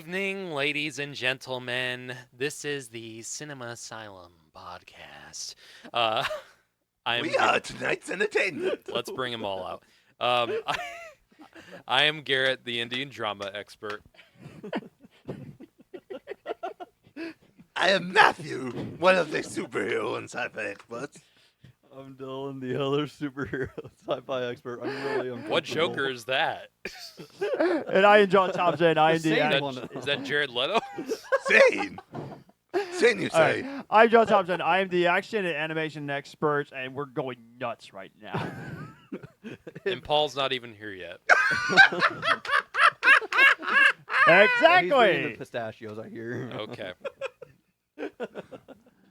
evening, ladies and gentlemen. This is the Cinema Asylum podcast. I'm We are tonight's entertainment. Let's bring them all out. I am Garrett, the Indian drama expert. I am Matthew, one of the superhero and sci-fi experts. I'm Dylan, the other superhero sci-fi expert. I'm really uncomfortable. What Joker is that? And I am John Thompson. I am The same the. one. Is that Jared Leto? Sane. Sane, you All say. right. I'm John Thompson. I am the action and animation expert, and we're going nuts right now. And Paul's not even here yet. He's eating Exactly. the pistachios, I hear. Okay.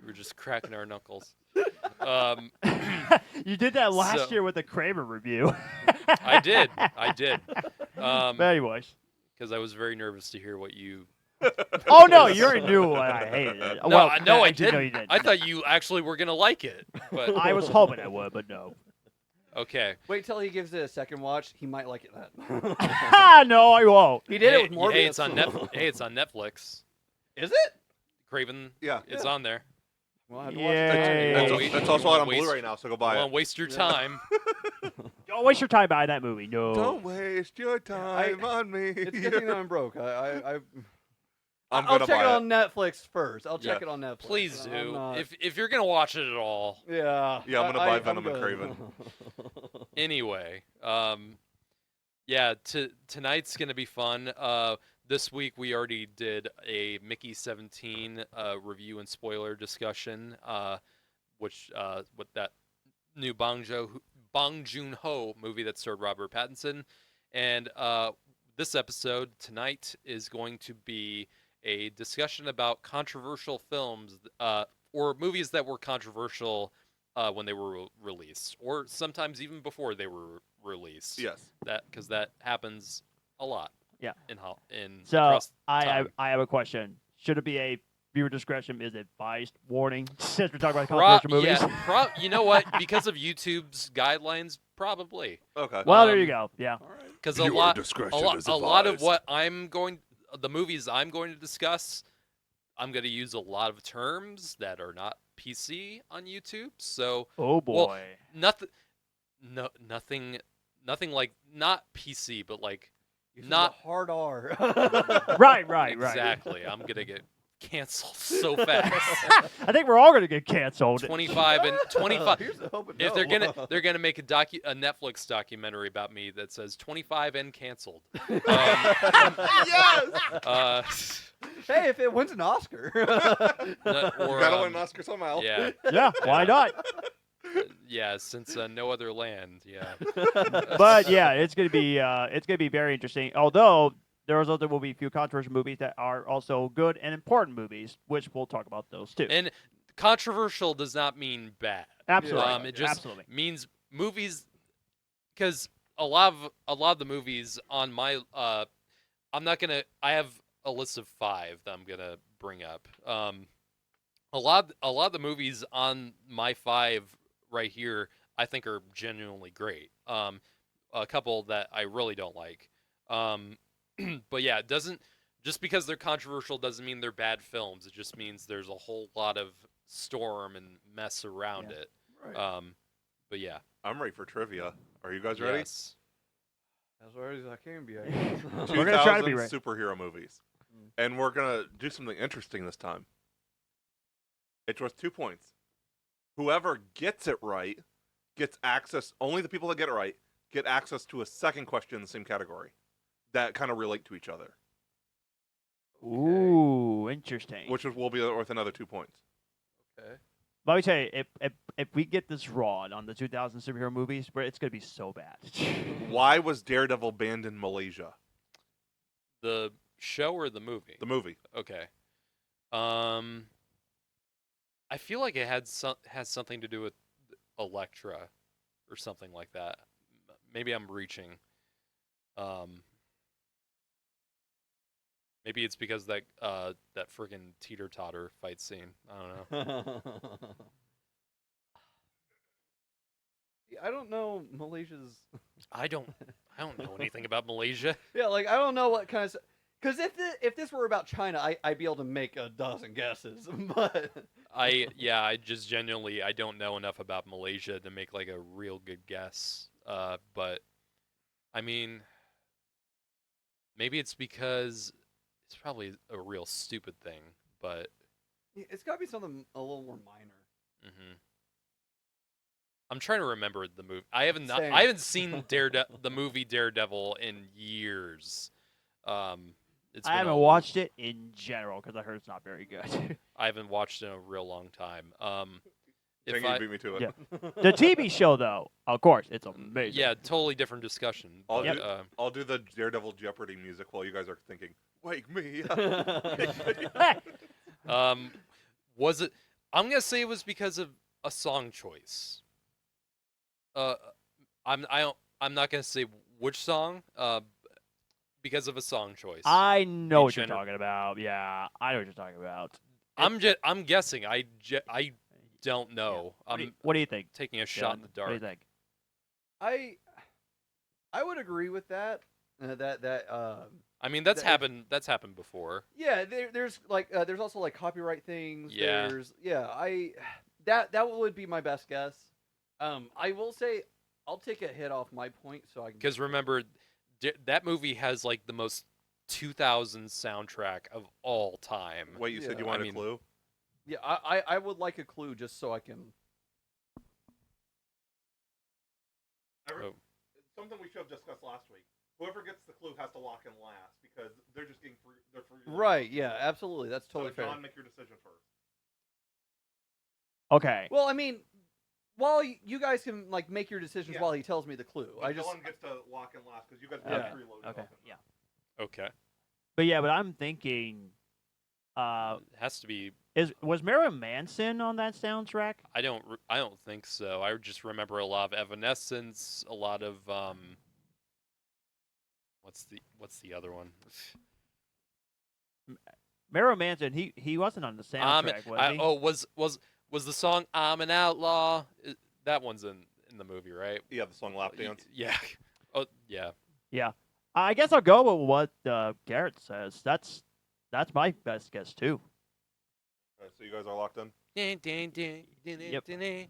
We're just cracking our knuckles. You did that last So- year with the Kramer review. I did. But anyways. Because I was very nervous to hear what you. Oh no, you already knew I hated it. No, I actually, didn't. No, you didn't. I thought you actually were gonna like it, but I was hoping I would, but no. okay. Wait till he gives it a second watch. He might like it then. No, I won't. He did hey, it with Morbius. Hey, it's on it's on Netflix. Is it? Craven. Yeah. It's Yeah. on there. Well, I have to Yeah. watch it. Wait, It's also out on waste- Blu-ray now, so go buy Don't it. waste your Yeah. time. Don't waste your time buying that movie. No. Don't waste your time on me. It's good thing that I'm broke. I'm I'll gonna check buy it on Netflix first. I'll check Yeah. it on Netflix. Please I'm do. not- If you're gonna watch it at all. Yeah. Yeah, I'm gonna buy Venom and good. Craven. Anyway, tonight's gonna be fun. This week we already did a Mickey 17 review and spoiler discussion, which with that new Bong Joon-ho movie that starred Robert Pattinson, and this episode tonight is going to be a discussion about controversial films or movies that were controversial when they were released, or sometimes even before they were released. Yes. Because that happens a lot. Yeah. In So across I time. have a question. Should it be a viewer discretion is advised warning? Since we're talking about Pro- controversial movies. yeah, you know what? Because of YouTube's guidelines, probably. Okay. Well, there you Um, go. Yeah. All right. Because Viewer a lot discretion is of advised. what the movies I'm going to discuss, I'm going to use a lot of terms that are not PC on YouTube. So Oh boy. nothing like not PC, but like You said not the hard R. right. exactly. I'm gonna get canceled so fast. I think we're all gonna get canceled. 25 and 25. Here's the hope. If they're gonna make a Netflix documentary about me that says 25 and canceled. Yes. Uh, Hey, if it wins an Oscar. or, You gotta win an Oscar somehow. Yeah, Yeah, why not? yeah. Since no other land. Yeah. But yeah, it's gonna be very interesting. Although there will be a few controversial movies that are also good and important movies, which we'll talk about those too. And controversial does not mean bad. Absolutely. It just Absolutely. means movies, because a lot of the movies on my I have a list of 5 that I'm gonna bring up. A lot of the movies on my 5 right here I think are genuinely great. A couple that I really don't like. But yeah, it doesn't just because they're controversial doesn't mean they're bad films. It just means there's a whole lot of storm and mess around Yeah. it. Right. But yeah. I'm ready for trivia. Are you guys ready? Yes. As ready as I can be, I guess. We're gonna try to be 2000 right. superhero movies. Mm. And we're gonna do something interesting this time. It's worth 2 points. Whoever gets it right gets access. Only the people that get it right get access to a second question in the same category that kind of relate to each other, Ooh, interesting. which will be worth another 2 points. Okay. Let me tell you, if we get this wrong on the 2000 superhero movies, it's gonna be so bad. Why was Daredevil banned in Malaysia? The show or the movie? The movie. Okay. I feel like it has something to do with Elektra or something like that. Maybe I'm reaching. Maybe it's because that friggin' teeter-totter fight scene. I don't know. I don't know Malaysia's. I don't know anything about Malaysia. Yeah, like I don't know what kind of. Because if this were about China, I'd be able to make a dozen guesses. But I just genuinely I don't know enough about Malaysia to make like a real good guess. But I mean, maybe it's because it's probably a real stupid thing, but it's got to be something a little more minor. I'm trying to remember the movie. I Same. haven't seen the movie Daredevil in years. It's I been haven't a- watched it in general because I heard it's not very good. I haven't watched it in a real long time. If Dang, I, you beat me to it. Yeah. The TV show, though, of course, it's amazing. yeah, totally different discussion. I'll but, do- I'll do the Daredevil Jeopardy music while you guys are thinking, wake me up. Was it? I'm gonna say it was because of a song choice. I'm not gonna say which song. Because of a song choice. I know In what you're general- talking about. Yeah, I know what you're talking about. I'm guessing. I don't know. What do you think? Taking a shot in the What do you dark. think? I would agree with that. I mean, that's That- happened. That's happened before. Yeah, there's also like copyright things. Yeah. That would be my best guess. I will say I'll take a hit off my point so I can. Because remember, that movie has like the most 2000 soundtrack of all time. Wait, you said Yeah. you wanted I mean- a clue? Yeah, I would like a clue just so I can. Oh. Something we should have discussed last week. Whoever gets the clue has to lock in last because they're just getting free. They're free. Right. Yeah. Absolutely. That's totally so fair. John, make your decision first. Okay. Well, I mean, while you guys can like make your decisions Yeah. while he tells me the clue, But I just Dylan gets to lock in last because you guys Yeah. have preload. Okay. Yeah. Okay. But I'm thinking, It has to be. was Marilyn Manson on that soundtrack? I don't think so. I just remember a lot of Evanescence, a lot of What's the other one? Marilyn Manson, he wasn't on the soundtrack, was he? Was the song "I'm an Outlaw"? That one's in the movie, right? Yeah, the song Lap Dance. Yeah. Oh yeah. Yeah. I guess I'll go with what Garrett says. That's my best guess too. Okay, so you guys are locked in. Yep. Okay.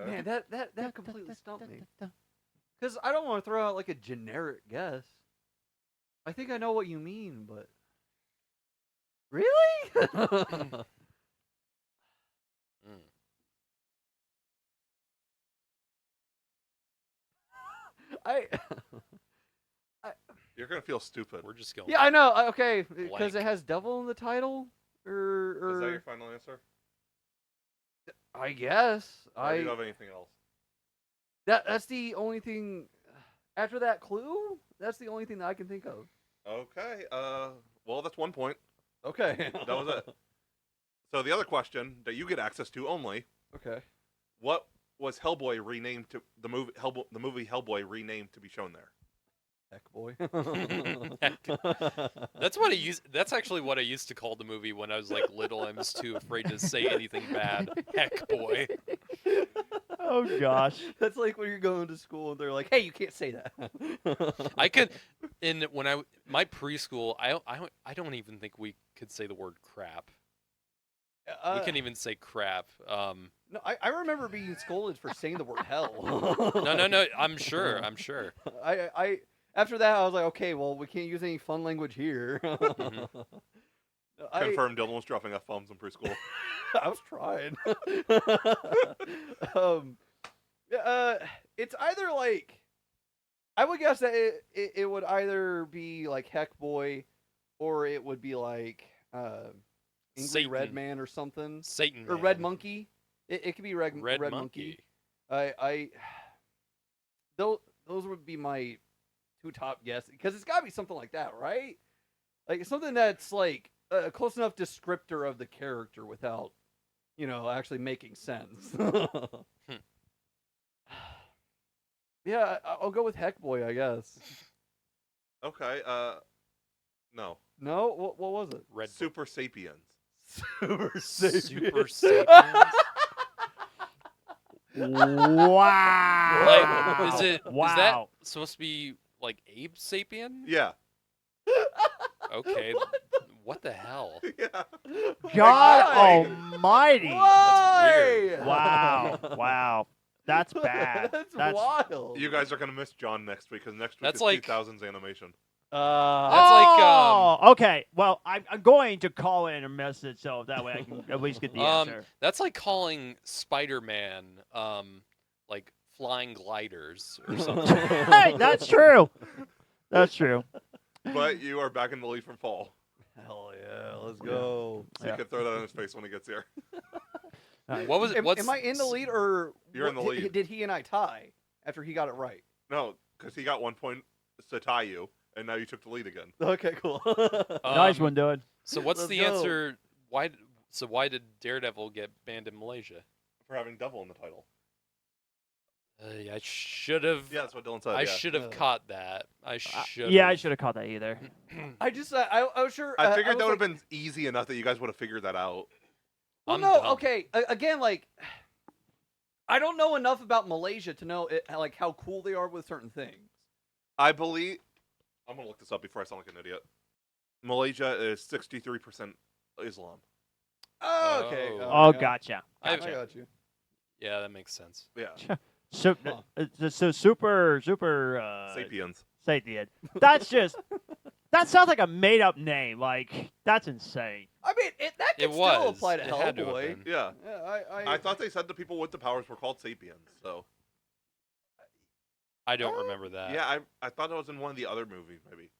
man, that completely stumped me. Because I don't want to throw out like a generic guess. I think I know what you mean, but really? Mm. I You're gonna feel stupid. We're just going. yeah, I know. Okay, because Blank. it has devil in the title, Is that or your final answer? I guess Or do you have anything else? that's the only thing. After that clue, that's the only thing that I can think of. Okay. Well, that's 1 point. Okay, That was it. So the other question that you get access to only: Okay. what was Hellboy renamed to the movie? The movie Hellboy renamed to be shown there. Heck boy. That's what I used. That's actually what I used to call the movie when I was like little. I was too afraid to say anything bad. Heck, boy. Oh gosh. That's like when you're going to school and they're like, "Hey, you can't say that." I could, my preschool, I don't even think we could say the word crap. We couldn't even say crap. No, I remember being scolded for saying the word hell. No. I'm sure. I after that I was like, okay, well, we can't use any fun language here. Mhm. Confirmed. Dylan was dropping F-bombs in preschool. I was trying. It's either like, I would guess that it would either be like Heck Boy, or it would be like Angry Satan. Red Man or something, Satan. or Man. Red Monkey. It could be Red Red Monkey. Those would be my two top guesses, because it's got to be something like that, right? Like something that's like a close enough descriptor of the character without, actually making sense. Yeah, I'll go with Heck Boy, I guess. Okay. No. No, what was it? Red Super Sapiens. Super Super Sapiens. Wow. Like, is that Wow. supposed to be like Abe Sapien? Yeah. Okay. What the hell? Yeah. God Why? Almighty. Why? Wow. Wow. That's bad. That's wild. You guys are gonna miss John next week because next week That's is like- 2000s animation. That's like, Oh, okay. Well, I'm going to call in a message so that way I can at least get the answer. That's like calling Spider-Man like flying gliders or something. Hey, that's true. That's true. But you are back in the lead from Paul, Hell yeah, let's go. so Yeah. you can throw that in his face when he gets here. What was it? Am I in the lead or You're in the lead. Did he and I tie after he got it right? No, because he got 1 point to tie you, and now you took the lead again. Okay, cool. Nice one, dude. So what's Let's the go. answer? Why did Daredevil get banned in Malaysia? For having devil in the title. I should have. Yeah, that's what Dylan said. I yeah. should have caught that. I should. Yeah, I should have caught that either. I just I was sure. I figured was that would have like, been easy enough that you guys would have figured that out. Well, I'm no, dumb. okay. Again, like I don't know enough about Malaysia to know like how cool they are with certain things. I believe. I'm gonna look this up before I sound like an idiot. Malaysia is 63% Islam. Oh, okay. Oh. Oh, yeah. gotcha. I I've- got you. Yeah, that makes sense. Yeah. So, Huh. so super Sapiens. sapient. That's just that sounds like a made up name. Like that's insane. I mean, that It can still was. apply to It had to have Hellboy. been. Yeah. Yeah, I thought they said the people with the powers were called Sapiens. So I don't remember that. yeah, I thought it was in one of the other movies maybe.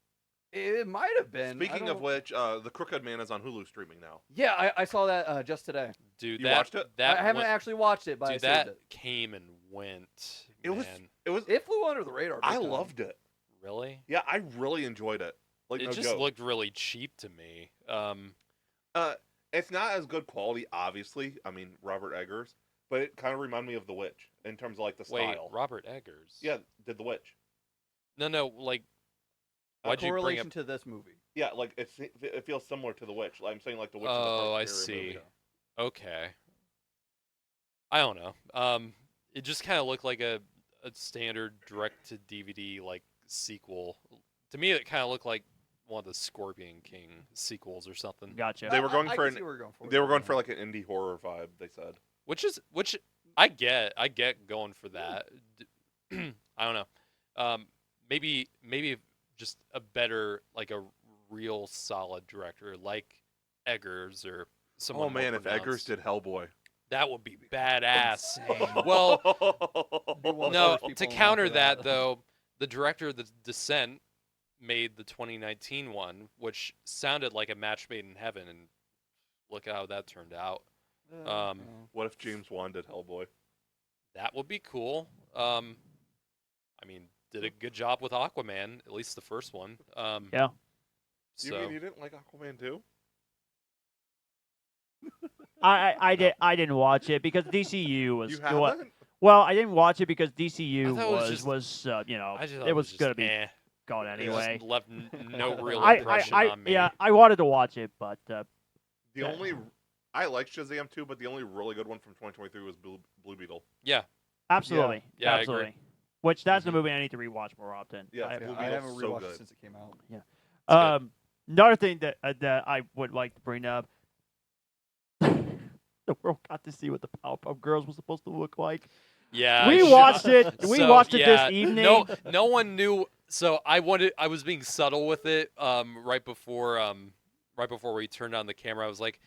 it might have been. I Speaking don't- of which, the Crooked Man is on Hulu streaming now. yeah, I saw that just today. Dude, You that watched it? that I haven't went- actually watched it, but I dude, saved that it. came and went. It was. man. It was. It flew under the radar. I big time. loved it. Really. Yeah, I really enjoyed it. Like It no just joke. looked really cheap to me. It's not as good quality, obviously. I mean, Robert Eggers, but it kind of reminded me of The Witch in terms of like the Wait, style. Robert Eggers. Yeah, did The Witch. No, like, A why'd you bring correlation up? to this movie. Yeah, like it feels similar to The Witch. Like, I'm saying like The Witch. Oh, I is the first period see. movie. Okay. I don't know. It just kind of looked like a standard direct to DVD like sequel. To me, it kind of looked like one of the Scorpion King sequels or something. Gotcha. They were going I for can an- see where we're going for. They were going for like an indie horror vibe. They said. Which I get going for that. I don't know. Maybe just a better, like a real solid director like Eggers or someone. Oh man, more if Eggers pronounced. did Hellboy. That would be badass. Insane. Well, Be one of no. those people To in line counter for that, though, the director of The Descent made the 2019 one, which sounded like a match made in heaven, and look how that turned out. Uh, What if James Wan did Hellboy? That would be cool. I mean, did a good job with Aquaman, at least the first one. Yeah. You So mean you didn't like Aquaman 2? I didn't watch it because DCU was You well, haven't? well, I didn't watch it because I DCU thought it was was just- you know I just thought it was just gonna be eh. gone It just anyway. left no real I impression on me. yeah I wanted to watch it, but The Yeah. only I like Shazam 2, but the only really good one from 2023 was Blue Beetle. Yeah, absolutely, Yeah, I agree. absolutely. Which that's the Mhm. movie I need to rewatch more often. Yeah, yeah, Blue I Beetle's haven't so rewatched good. it since it came out. good. Another thing that I would like to bring up. The world got to see what the Powerpuff Girls was supposed to look like. yeah. We I watched it. We So, watched it yeah, this evening. No one knew. So I was being subtle with it. Right before we turned on the camera, I was like,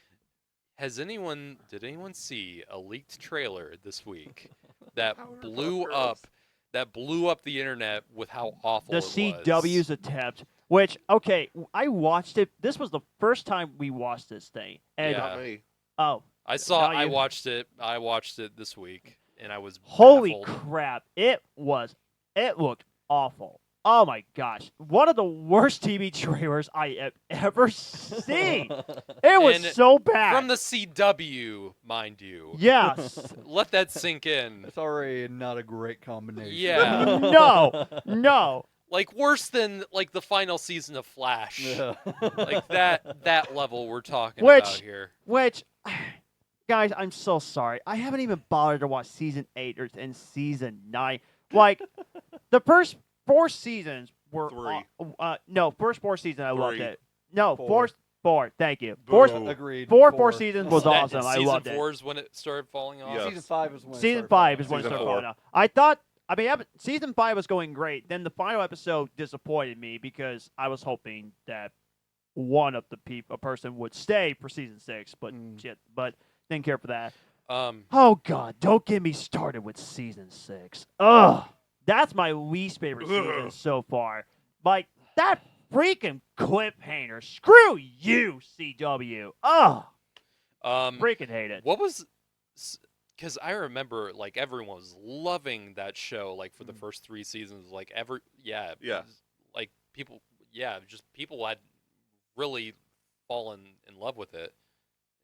did anyone see a leaked trailer this week that Powerpuff blew Girls. up the internet with how awful The it was? CW's attempt, which okay, I watched it. This was the first time we watched this thing, and Yeah. Not me. oh, I Now you- watched it. I watched it this week, and I was holy baffled. crap! It looked awful. Oh my gosh, one of the worst TV trailers I have ever seen. It was And so bad. From the CW, mind you. yes, Let that sink in. It's already not a great combination. Yeah. no. Like worse than like the final season of Flash. Yeah. Like that level we're talking Which- about here. Which guys, I'm so sorry. I haven't even bothered to watch season 8 and season 9. Like, the first 4 seasons were 3. no, first 4 seasons I loved 3. it. No, 4. 4. Thank you. Boo. 4 Agreed. 4 seasons was That- awesome. I season loved it. 4 is when it started falling off. Yes. Season 5 is when. it Season started 5 falling is when it Season started 4. falling off. Season 5 was going great. Then the final episode disappointed me because I was hoping that one of the a person would stay for season 6, but didn't care for that. Oh God, don't get me started with season 6. Ugh, that's my least favorite season so far. Like that freaking cliffhanger. Screw you, CW. Ugh, freaking hate it. What was? Because I remember like everyone was loving that show like for the first 3 seasons. Like Yeah. like people had really fallen in love with it.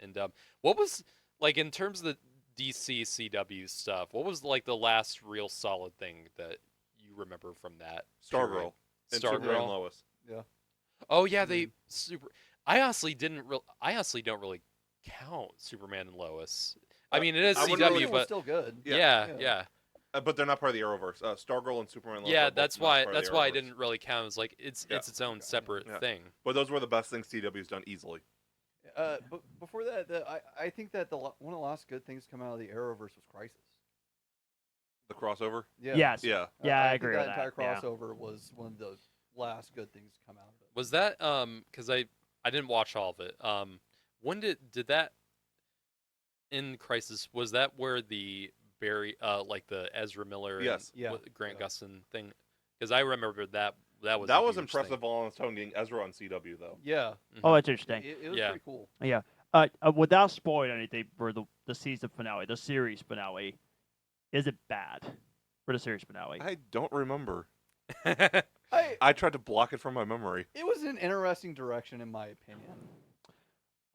And what was like in terms of the DC CW stuff? What was like the last real solid thing that you remember from that? period? Stargirl. And Superman and Lois. Oh yeah, they super. I honestly don't really count Superman and Lois. I mean, it is I wouldn't CW, really- was but still good. yeah. But they're not part of the Arrowverse. Stargirl and Superman and Lois. Yeah, are both that's not why. part of That's the why I Arrowverse. didn't really count. It's like it's its own separate Yeah. thing. But those were the best things CW's done easily. But before that, I think that one of the last good things to come out of the Arrowverse was Crisis. The crossover. Yeah. Yes. Yeah. Yeah, I think agree with that entire that. Yeah. crossover was one of the last good things to come out of it. Was that because I didn't watch all of it. When did that in Crisis? Was that where the Barry like the Ezra Miller Yes. and Yeah. Grant Yeah. Gustin thing? Because I remember that was That a was huge impressive thing. on its own getting Ezra on CW though. Yeah. Oh, Mhm. that's interesting. It was Yeah. pretty cool. Yeah. Without spoiling anything for the season finale, the series finale, is it bad for the series finale? I don't remember. Mm-hmm. I tried to block it from my memory. It was an interesting direction, in my opinion.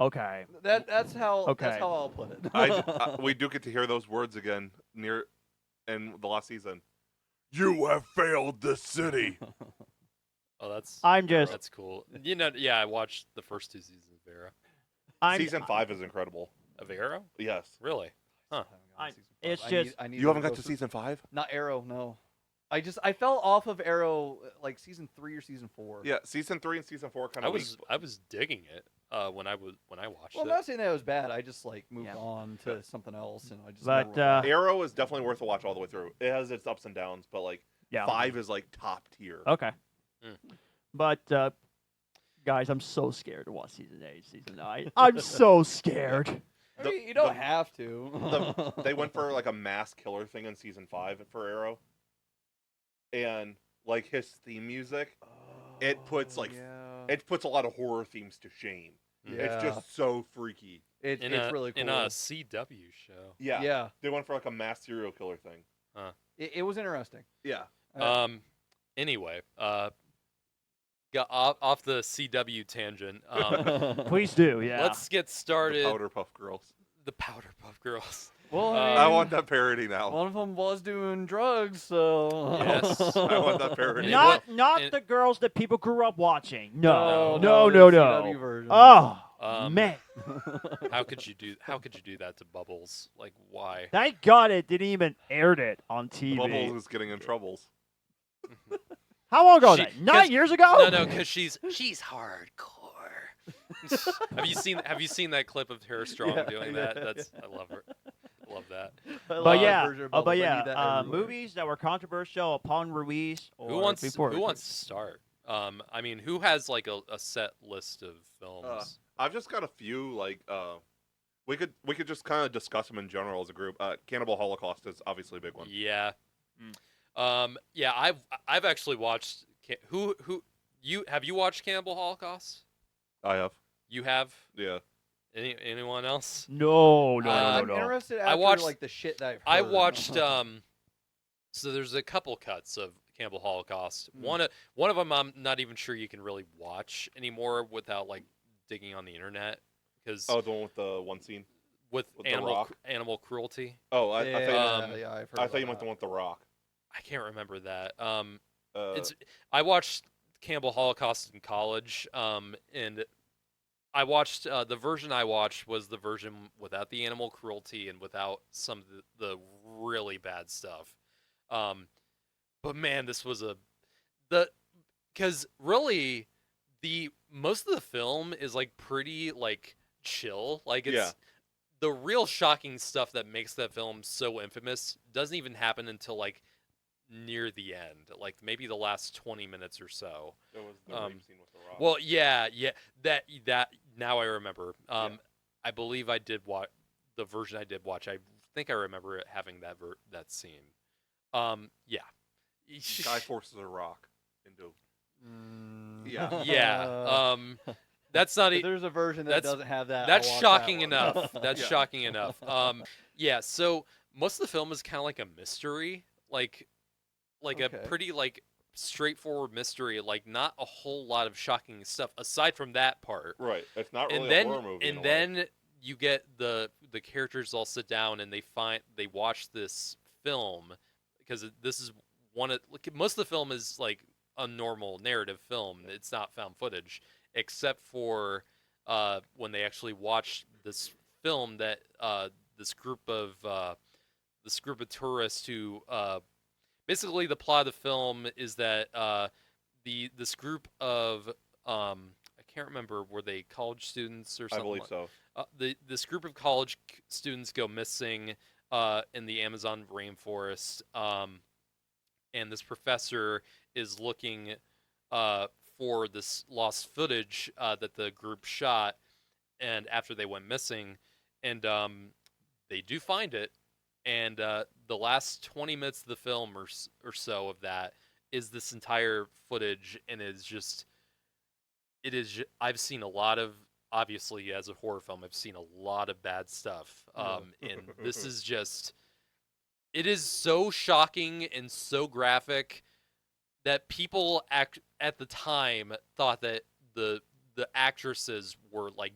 Okay. That's how Okay. I'll put it. We do get to hear those words again in the last season. You have failed the city. Oh, that's cool. You know, yeah, I watched the first 2 seasons of Arrow. Season 5 is incredible. Of Arrow? Yes. Really? Huh. It's I just- need You haven't to got go to through- season 5? Not Arrow, no. I fell off of Arrow like season 3 or season 4. Yeah, season 3 and season 4 kind I of. was digging it when I watched Well, I'm it. not saying that it was bad. I just like moved Yeah. on to something else, and I just. But, never went back. Arrow is definitely worth a watch all the way through. It has its ups and downs, but like yeah. 5 is like top tier. Okay. Mm. But guys, I'm so scared to watch season 8, season 9. I'm so scared. I mean, you don't have to. They went for like a mass killer thing in season 5 for Arrow, and like his theme music, it puts, like, it puts a lot of horror themes to shame. Yeah. It's just so freaky. It's really cool. in a CW show. Yeah. Yeah. They went for like a mass serial killer thing. It was interesting. Yeah. Anyway, got off the CW tangent. Please do. Yeah. Let's get The started. Powder Puff Girls. The Powder Puff Girls. Well, I want that parody now. One of them was doing drugs, so. Yes. I want that parody. not and- the girls that people grew up watching. No. the No. CW version. Oh man. How could you do that to Bubbles? Like, why? Thank God it didn't even air it on TV. Bubbles is getting in troubles. How long ago was She- that? 9 years ago? No, because she's hardcore. Have you seen that clip of Tara Strong Yeah, doing yeah, that? I love her. I love that. But yeah, version of Bubbles, I need that everywhere. movies that were controversial upon release or Who wants before. to start? I mean, who has like a set list of films? I've just got a few like we could just kind of discuss them in general as a group. Cannibal Holocaust is obviously a big one. Yeah. Yeah, I've actually watched. Who have you watched Cannibal Holocaust? I have. You have? Yeah. Anyone else? No. I'm interested after watched- like the shit that I've I heard. watched. So there's a couple cuts of Cannibal Holocaust. One of them I'm not even sure you can really watch anymore without like digging on the internet because Oh, the one with the one scene. with with The animal Rock? animal cruelty. Oh, I yeah, thought yeah, I've heard I about thought you meant that. the one with the Rock. I can't remember that. Uh, I watched Cannibal Holocaust in college, and I watched the version I watched was the version without the animal cruelty and without some of the really bad stuff. Um, but man, this was the because really the most of the film is like pretty like chill. Like it's Yeah. the real shocking stuff that makes that film so infamous doesn't even happen until like near the end, like maybe the last 20 minutes or so. There was the Um, rape scene with the rock. Well, yeah, that now I remember. I believe I did watch the version I did watch. I think I remember it having that scene. Yeah. Guy forces a rock into. Yeah. Yeah. That's not If there's a version that that's- doesn't have that. that's I'll watch shocking that one. enough. That's Yeah. shocking enough. Yeah. So most of the film is kind of like a mystery, like a Okay. pretty like straightforward mystery. Like not a whole lot of shocking stuff aside from that part. Right. It's not really And a then horror movie. in and a way. then you get the characters all sit down and they watch this film because this is one of like, most of the film is like a normal narrative film. It's not found footage except for when they actually watch this film that this group of tourists who basically the plot of the film is that this group of I can't remember, were they college students or I something? believe so. This group of college students go missing in the Amazon rainforest, and this professor is looking for this lost footage that the group shot, and after they went missing, and they do find it, and the last 20 minutes of the film or so of that is this entire footage, and I've seen a lot of, obviously as a horror film, I've seen a lot of bad stuff, and this is just, it is so shocking and so graphic that people at the time thought that the actresses were like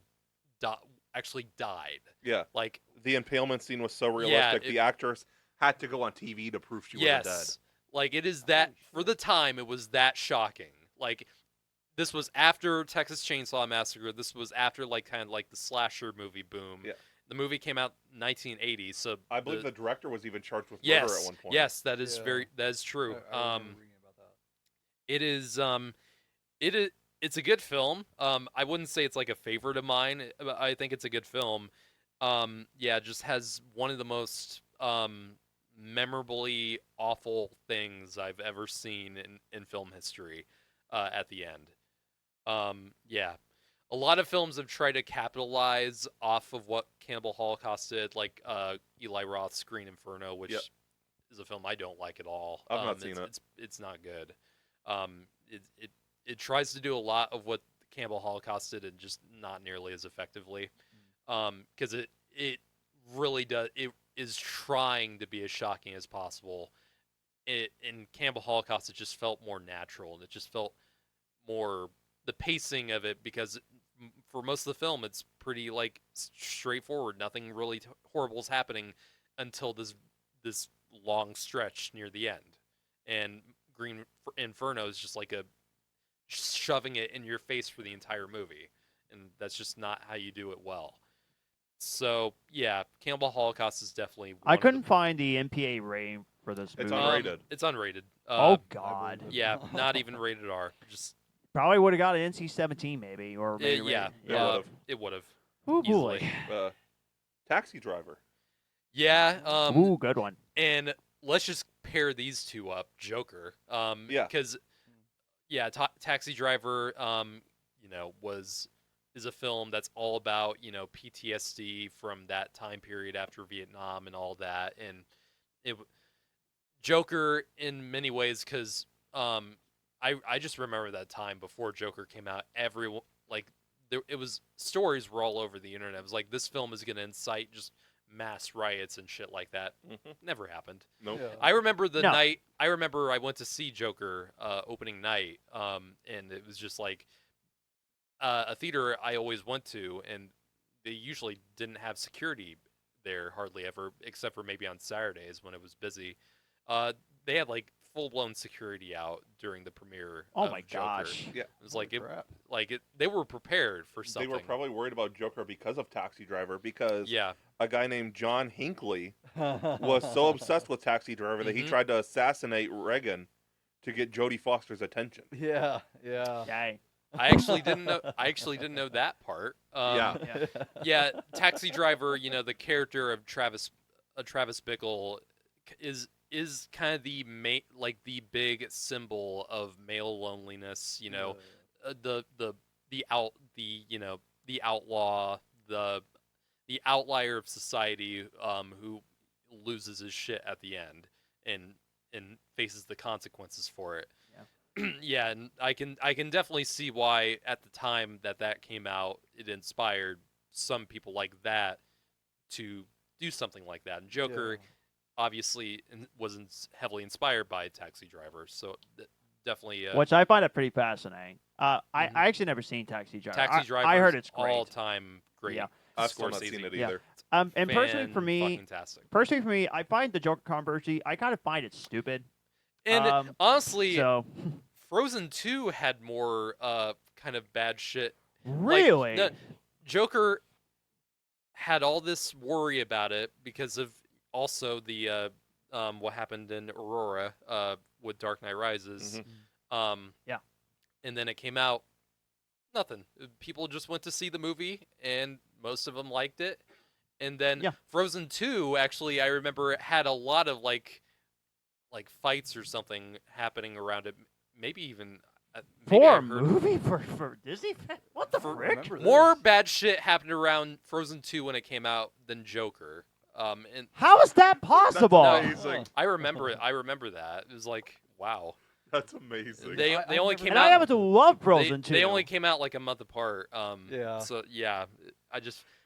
actually died. Yeah. Like, The impalement scene was so Yeah, realistic. The actress had to go on TV to prove she wasn't dead. yes, like it is that for the time it was that shocking. Like this was after Texas Chainsaw Massacre. This was after like kind of like the slasher movie boom. Yeah. The movie came out 1980, so I believe the director was even charged with murder yes, at one point. yes, that is Yeah. that is true. I remember reading about that. It is it's a good film. I wouldn't say it's like a favorite of mine, but I think it's a good film. Yeah, it just has one of the most memorably awful things I've ever seen in film history at the end. Yeah. A lot of films have tried to capitalize off of what Cannibal Holocaust did, like Eli Roth's Green Inferno, which Yep. is a film I don't like at all. I've not seen it. It's not good. It tries to do a lot of what Cannibal Holocaust did, and just not nearly as effectively. Because it really does. It is trying to be as shocking as possible. In Cannibal Holocaust, it just felt more natural, and it just felt more the pacing of it, because for most of the film it's pretty like straightforward. Nothing really horrible is happening until this long stretch near the end, and Green Inferno is just like a shoving it in your face for the entire movie, and that's just not how you do it well. So yeah, Cannibal Holocaust is definitely one I of couldn't the, find the MPA rating for this It's movie. unrated. It's unrated. Oh I God! believe it. Yeah, not even rated R. Just Probably would have got an NC-17 maybe, or maybe yeah, It would've. it would have. Ooh easily. boy! Taxi Driver. Yeah, Ooh, good one. and let's just pair these two up, Joker. Yeah. Because Taxi Driver, is a film that's all about PTSD from that time period after Vietnam and all that, and Joker in many ways, because I just remember that time before Joker came out, everyone like it was, stories were all over the internet. It was like, this film is going to incite just mass riots and shit like that. Never happened. Nope. Yeah. I remember the No. night. I remember I went to see Joker opening night, and it was just like a theater I always went to, and they usually didn't have security there hardly ever, except for maybe on Saturdays when it was busy. They had like full blown security out during the premiere. Oh of my Joker. gosh! Yeah. It was like Holy crap. they were prepared for They something. were probably worried about Joker because of Taxi Driver, because yeah. a guy named John Hinckley was so obsessed with Taxi Driver that he tried to assassinate Reagan to get Jodie Foster's attention. Yeah. Dang. I actually didn't know. I actually didn't know that part. Yeah. Yeah, Taxi Driver. The character of Travis Bickle is kind of the the big symbol of male loneliness. The outlaw, the outlier of society, who loses his shit at the end and faces the consequences for it. Yeah, and I can definitely see why at the time that came out, it inspired some people like that to do something like that. And Joker obviously was heavily inspired by Taxi Driver, so definitely. Which I find it pretty fascinating. I actually never seen Taxi Driver. Taxi Driver. I heard it's great. All time great. Yeah. I've still not seen it Yeah. either. And personally for me, Fan-fucking-tastic. I find the Joker controversy. I kind of find it stupid. And honestly, So Frozen 2 had more kind of bad shit. really, Joker had all this worry about it because of also the what happened in Aurora with Dark Knight Rises. Yeah. And then it came out, nothing. People just went to see the movie, and most of them liked it. And then Frozen 2, actually, I remember it had a lot of like fights or something happening around it. Maybe even for a movie for Disney? What the frick? More bad shit happened around Frozen 2 when it came out than Joker. And how is that possible? That's amazing. I remember it. I remember that. It was like, wow. That's amazing. They only came and out. I happen to love Frozen 2. They only came out like a month apart. Yeah. So yeah,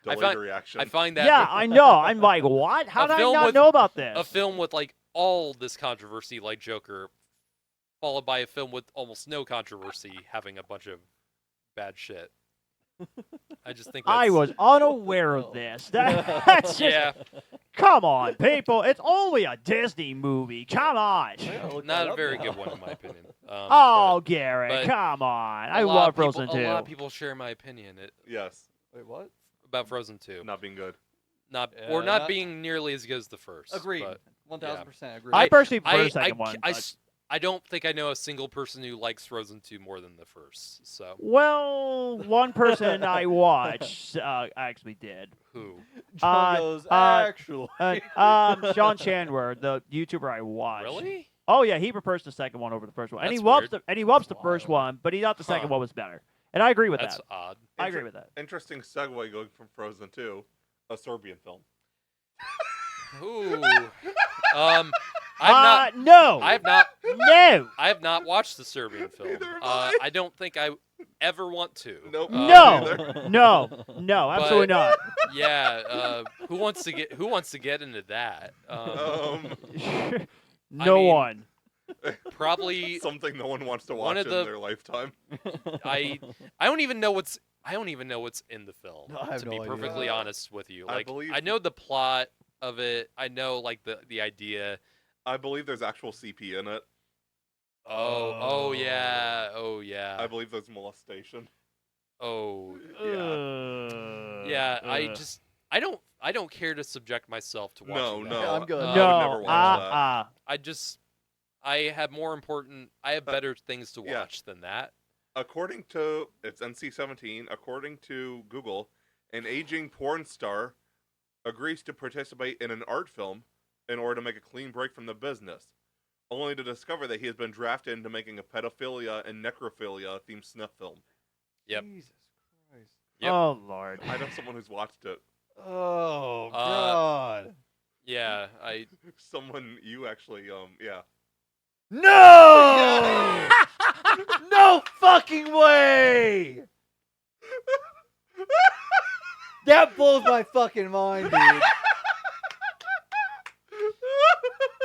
Delayed reaction. I find that. Yeah, I know. I'm like, what? How did I not know about this? A film with like all this controversy, like Joker, followed by a film with almost no controversy, having a bunch of bad shit. I just think I was unaware of this. That's just, come on, people. It's only a Disney movie. Come on. Not a very good one, in my opinion. Garrett, come on. I love Frozen 2. A lot of people share my opinion Yes. Wait, what? about Frozen 2. Not being good. Not being nearly as good as the first. Agreed. But 1000% agree. I personally prefer the second one. I don't think I know a single person who likes Frozen 2 more than the first. So. Well, one person I watched actually did. Who? John goes, actually. Sean Chandler, the YouTuber I watched. Really? Oh yeah, he prefers the second one over the first one, and That's he loves weird. the first one, but he thought the second one was better. And I agree with That's that. odd. I agree with that. Interesting segue going from Frozen 2, a Serbian film. Ooh. No. I have not. No. I have not watched the Serbian film. Neither have I. I don't think I ever want to. Nope. No, absolutely not. Yeah. Who wants to get into that? No one. Probably something no one wants to watch in their lifetime. I don't even know what's in the film. I have to be no perfectly idea. honest with you, like believe- I know the plot of it. I know like the idea. I believe there's actual CP in it. Oh yeah. I believe there's molestation. Oh Yeah. yeah. I don't care to subject myself to watching that. Yeah, I'm good. I would never watch that. I have better things to watch than that. According to, it's NC-17, according to Google, an aging porn star agrees to participate in an art film in order to make a clean break from the business, only to discover that he has been drafted into making a pedophilia and necrophilia themed snuff film. Yep. Jesus Christ. Yep. Oh Lord. I know someone who's watched it. Oh God. Yeah, Someone you actually, yeah. No! No fucking way! That blows my fucking mind, dude.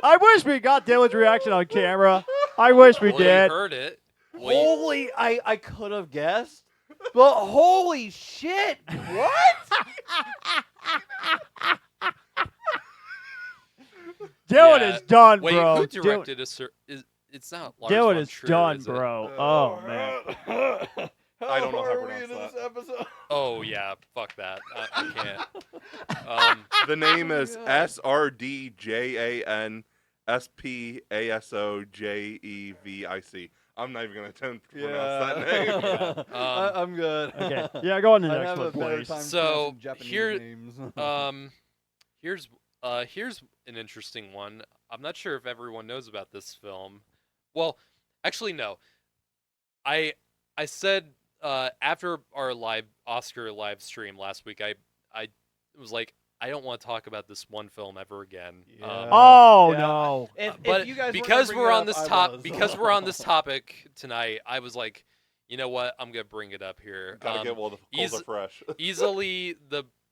I wish we got Dylan's reaction on camera. I wish we You did. heard it. Holy, I could have guessed, but holy shit! What? Dylan is done, Wait, bro. who directed it's not Lars Dylan von is Trier, done, is it? bro. Oh man. I don't know how to far are we pronounce into this episode? Oh yeah, fuck that. I can't. The name Oh my is God. SRDJANSPASOJEVIC. I'm not even gonna attempt to pronounce that name. Yeah. I'm good. Okay. Yeah, go on to the I'd next have one, a better please. time So, pronouncing Japanese here- names. Here's an interesting one. I'm not sure if everyone knows about this film. Well, actually no. I said after our live Oscar live stream last week, I was like, I don't want to talk about this one film ever again. Yeah. Oh Yeah. no. But you guys weren't because gonna we're bring it on up, this I top was. because we're on this topic tonight, I was like, you know what? I'm gonna bring it up here. Gotta get while the coals are fresh. Easily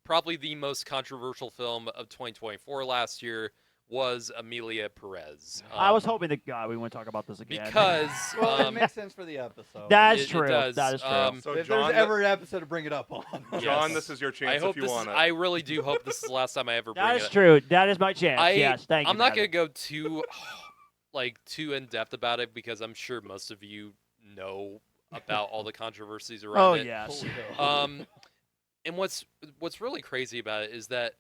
probably the most controversial film of 2024 last year was Amelia Perez. I was hoping that God we wouldn't talk about this again. because Well, it um, makes sense for the episode. That's it true. does. That is true. So if John, there's ever an episode to bring it up on. John, Yes. this is your I chance hope if you this is, want it. I really do hope this is the last time I ever bring That it is up. true. That is my chance. I- yes, thank you. I'm not Matthew. gonna go too too in depth about it because I'm sure most of you know about all the controversies around Oh it. yes. And what's really crazy about it is that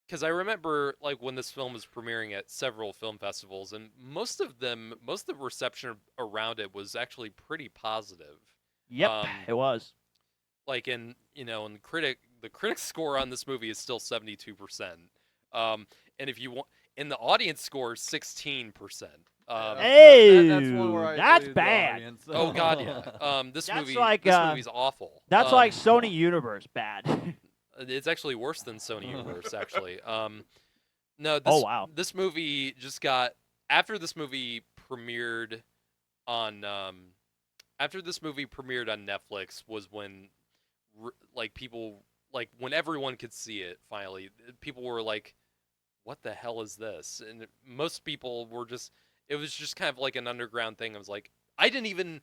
because I remember when this film was premiering at several film festivals, and most of the reception around it was actually pretty positive. Yep, it was. And the critic score on this movie is still 72%. And if you want, and the audience score is 16%. Hey, that's one where I that's agree with the bad. audience. Oh God, yeah. This That's movie, like, this movie's awful. That's like Sony Universe bad. It's actually worse than Sony Universe, actually. No, Oh, wow. This movie just got after this movie premiered on Netflix was when people when everyone could see it finally. People were like, "What the hell is this?" And most people were just. It was just kind of like an underground thing. I was like, I didn't even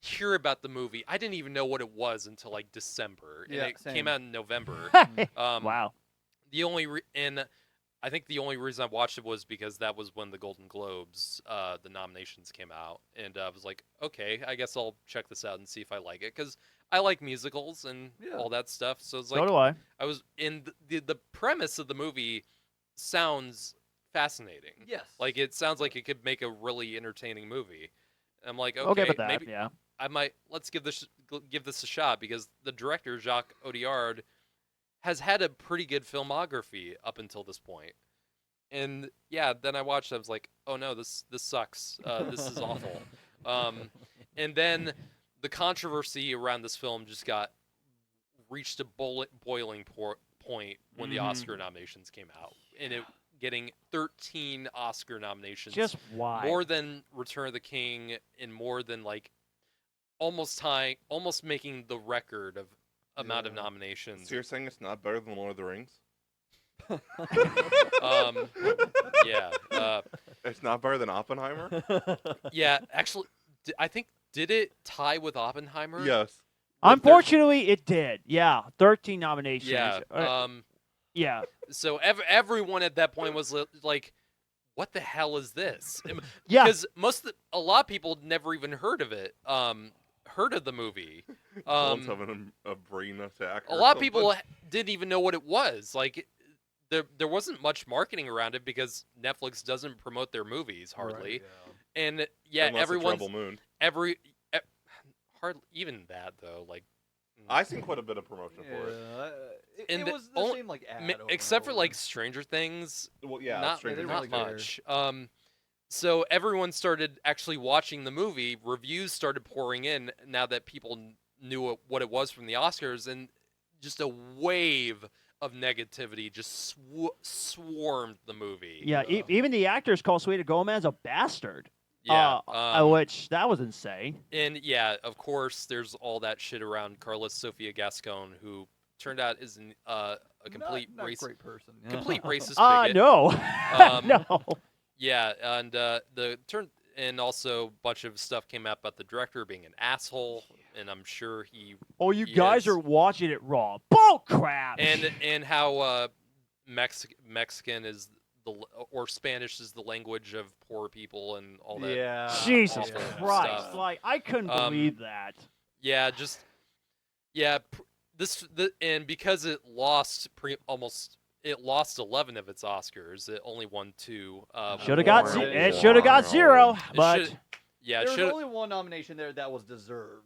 hear about the movie. I didn't even know what it was until December, and Yeah, it same. came out in November. Wow. And I think the only reason I watched it was because that was when the Golden Globes, the nominations came out, and I was like, okay, I guess I'll check this out and see if I like it because I like musicals and Yeah. all that stuff. So it's So like do I. I was in the premise of the movie sounds fascinating. Yes. It sounds like it could make a really entertaining movie. I'm like, okay, I'll give it that. maybe Yeah. let's give this a shot because the director Jacques Audiard has had a pretty good filmography up until this point. And yeah, then I watched it, I was like, oh no, this sucks. This is awful. And then the controversy around this film just reached a boiling point when the Mhm. Oscar nominations came out, and it getting 13 Oscar nominations, Just why? more than Return of the King, and more than almost making the record of amount of Yeah. nominations. So you're saying it's not better than Lord of the Rings? Yeah, It's not better than Oppenheimer? yeah. Actually, I think did it tie with Oppenheimer? Yes. With their- Unfortunately, it did. Yeah, 13 nominations. Yeah. Yeah. So everyone at that point was like, "What the hell is this?" Yeah. Because a lot of people never even heard of it. Heard of the movie. Someone's having a brain attack. A or lot of something. people didn't even know what it was. There wasn't much marketing around it because Netflix doesn't promote their movies hardly. Right, And yeah, Unless it's everyone's Rebel Moon. hardly even that though. I've seen quite a bit of promotion yeah. for it. It And the was the only- same ad. over except for and over. Stranger Things. Well, yeah, not Stranger they not didn't really Things. care. much. So everyone started actually watching the movie. Reviews started pouring in now that people knew what it was from the Oscars, and just a wave of negativity just swarmed the movie. Yeah. Even the actors call Selena Gomez a bastard. Yeah. Which that was insane. And yeah, of course, there's all that shit around Carlos Sofia Gascon, who turned out is a complete not racist, great person. complete racist bigot. No. No. Yeah, and and also a bunch of stuff came out about the director being an asshole, and I'm sure he Oh, you guys Yes. are watching it wrong. Bull crap. and how Mexican is or Spanish is the language of poor people and all that. Yeah. Jesus awful Christ! stuff. Like I couldn't believe that. Yeah, and because it lost it lost 11 of its Oscars. It only won 2. Should have got Warren. it. Should have got 0, It but should- yeah, There was should. only one nomination there that was deserved.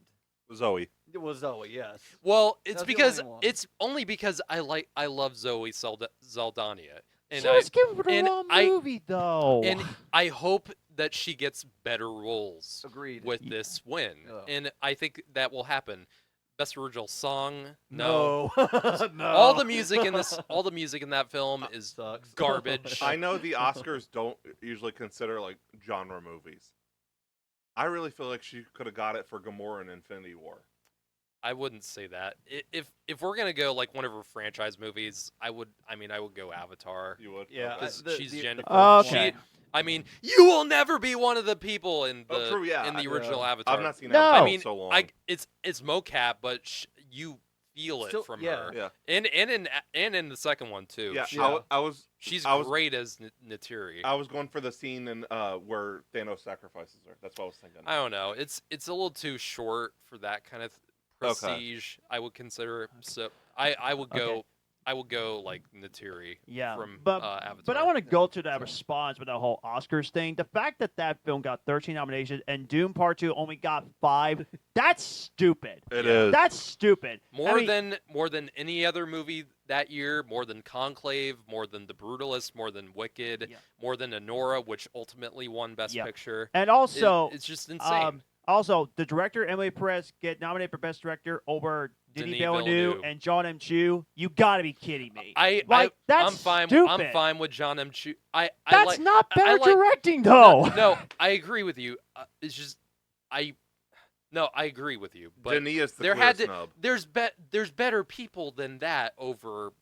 Zoe. It was Zoe, yes. Well, it's That's the because only one. it's only because I love Zoe Saldana, and just give her and one I- movie though. and I hope that she gets better roles Agreed. with this win, Yeah. and I think that will happen. Best original song, no. No. All the music in that film is sucks. garbage. I know the Oscars don't usually consider like genre movies. I really feel like she could have got it for Gamora in Infinity War. I wouldn't say that. If we're gonna go like one of her franchise movies, I would go Avatar. You would? Yeah, Okay. Because she's the Jennifer. first Okay. You will never be one of the people in the Oh, true, yeah. in the Yeah. original Avatar. I've not seen No. Avatar I mean, in so long. it's mocap, but you feel it Still- from yeah. her. Yeah. And in the second one too. Yeah, Yeah. She's I was- great as Natiri. I was going for the scene in where Thanos sacrifices her. That's what I was thinking. I don't know. It's a little too short for that kind of prestige. I would consider. So I would go. Okay. I would go like Natiri. yeah, from but Avatar. but I want to go to that response with that whole Oscars thing. The fact that that film got 13 nominations and Doom Part 2 only got 5, that's stupid. It is. That's stupid. more I mean, than any other movie that year, more than Conclave, more than The Brutalist, more than Wicked, Yeah. more than Anora, which ultimately won Best Yeah. Picture. and also It's just insane. Also, the director Emily Perez get nominated for Best Director over Denis Denis Villeneuve Villeneuve. and John M. Chu. You gotta be kidding me! I'm that's fine. stupid. I'm fine with John M. Chu. I That's like, not I better like- directing though. No, I agree with you. It's just I agree with you. But Denis is the there clear had to snub. there's better people than that over,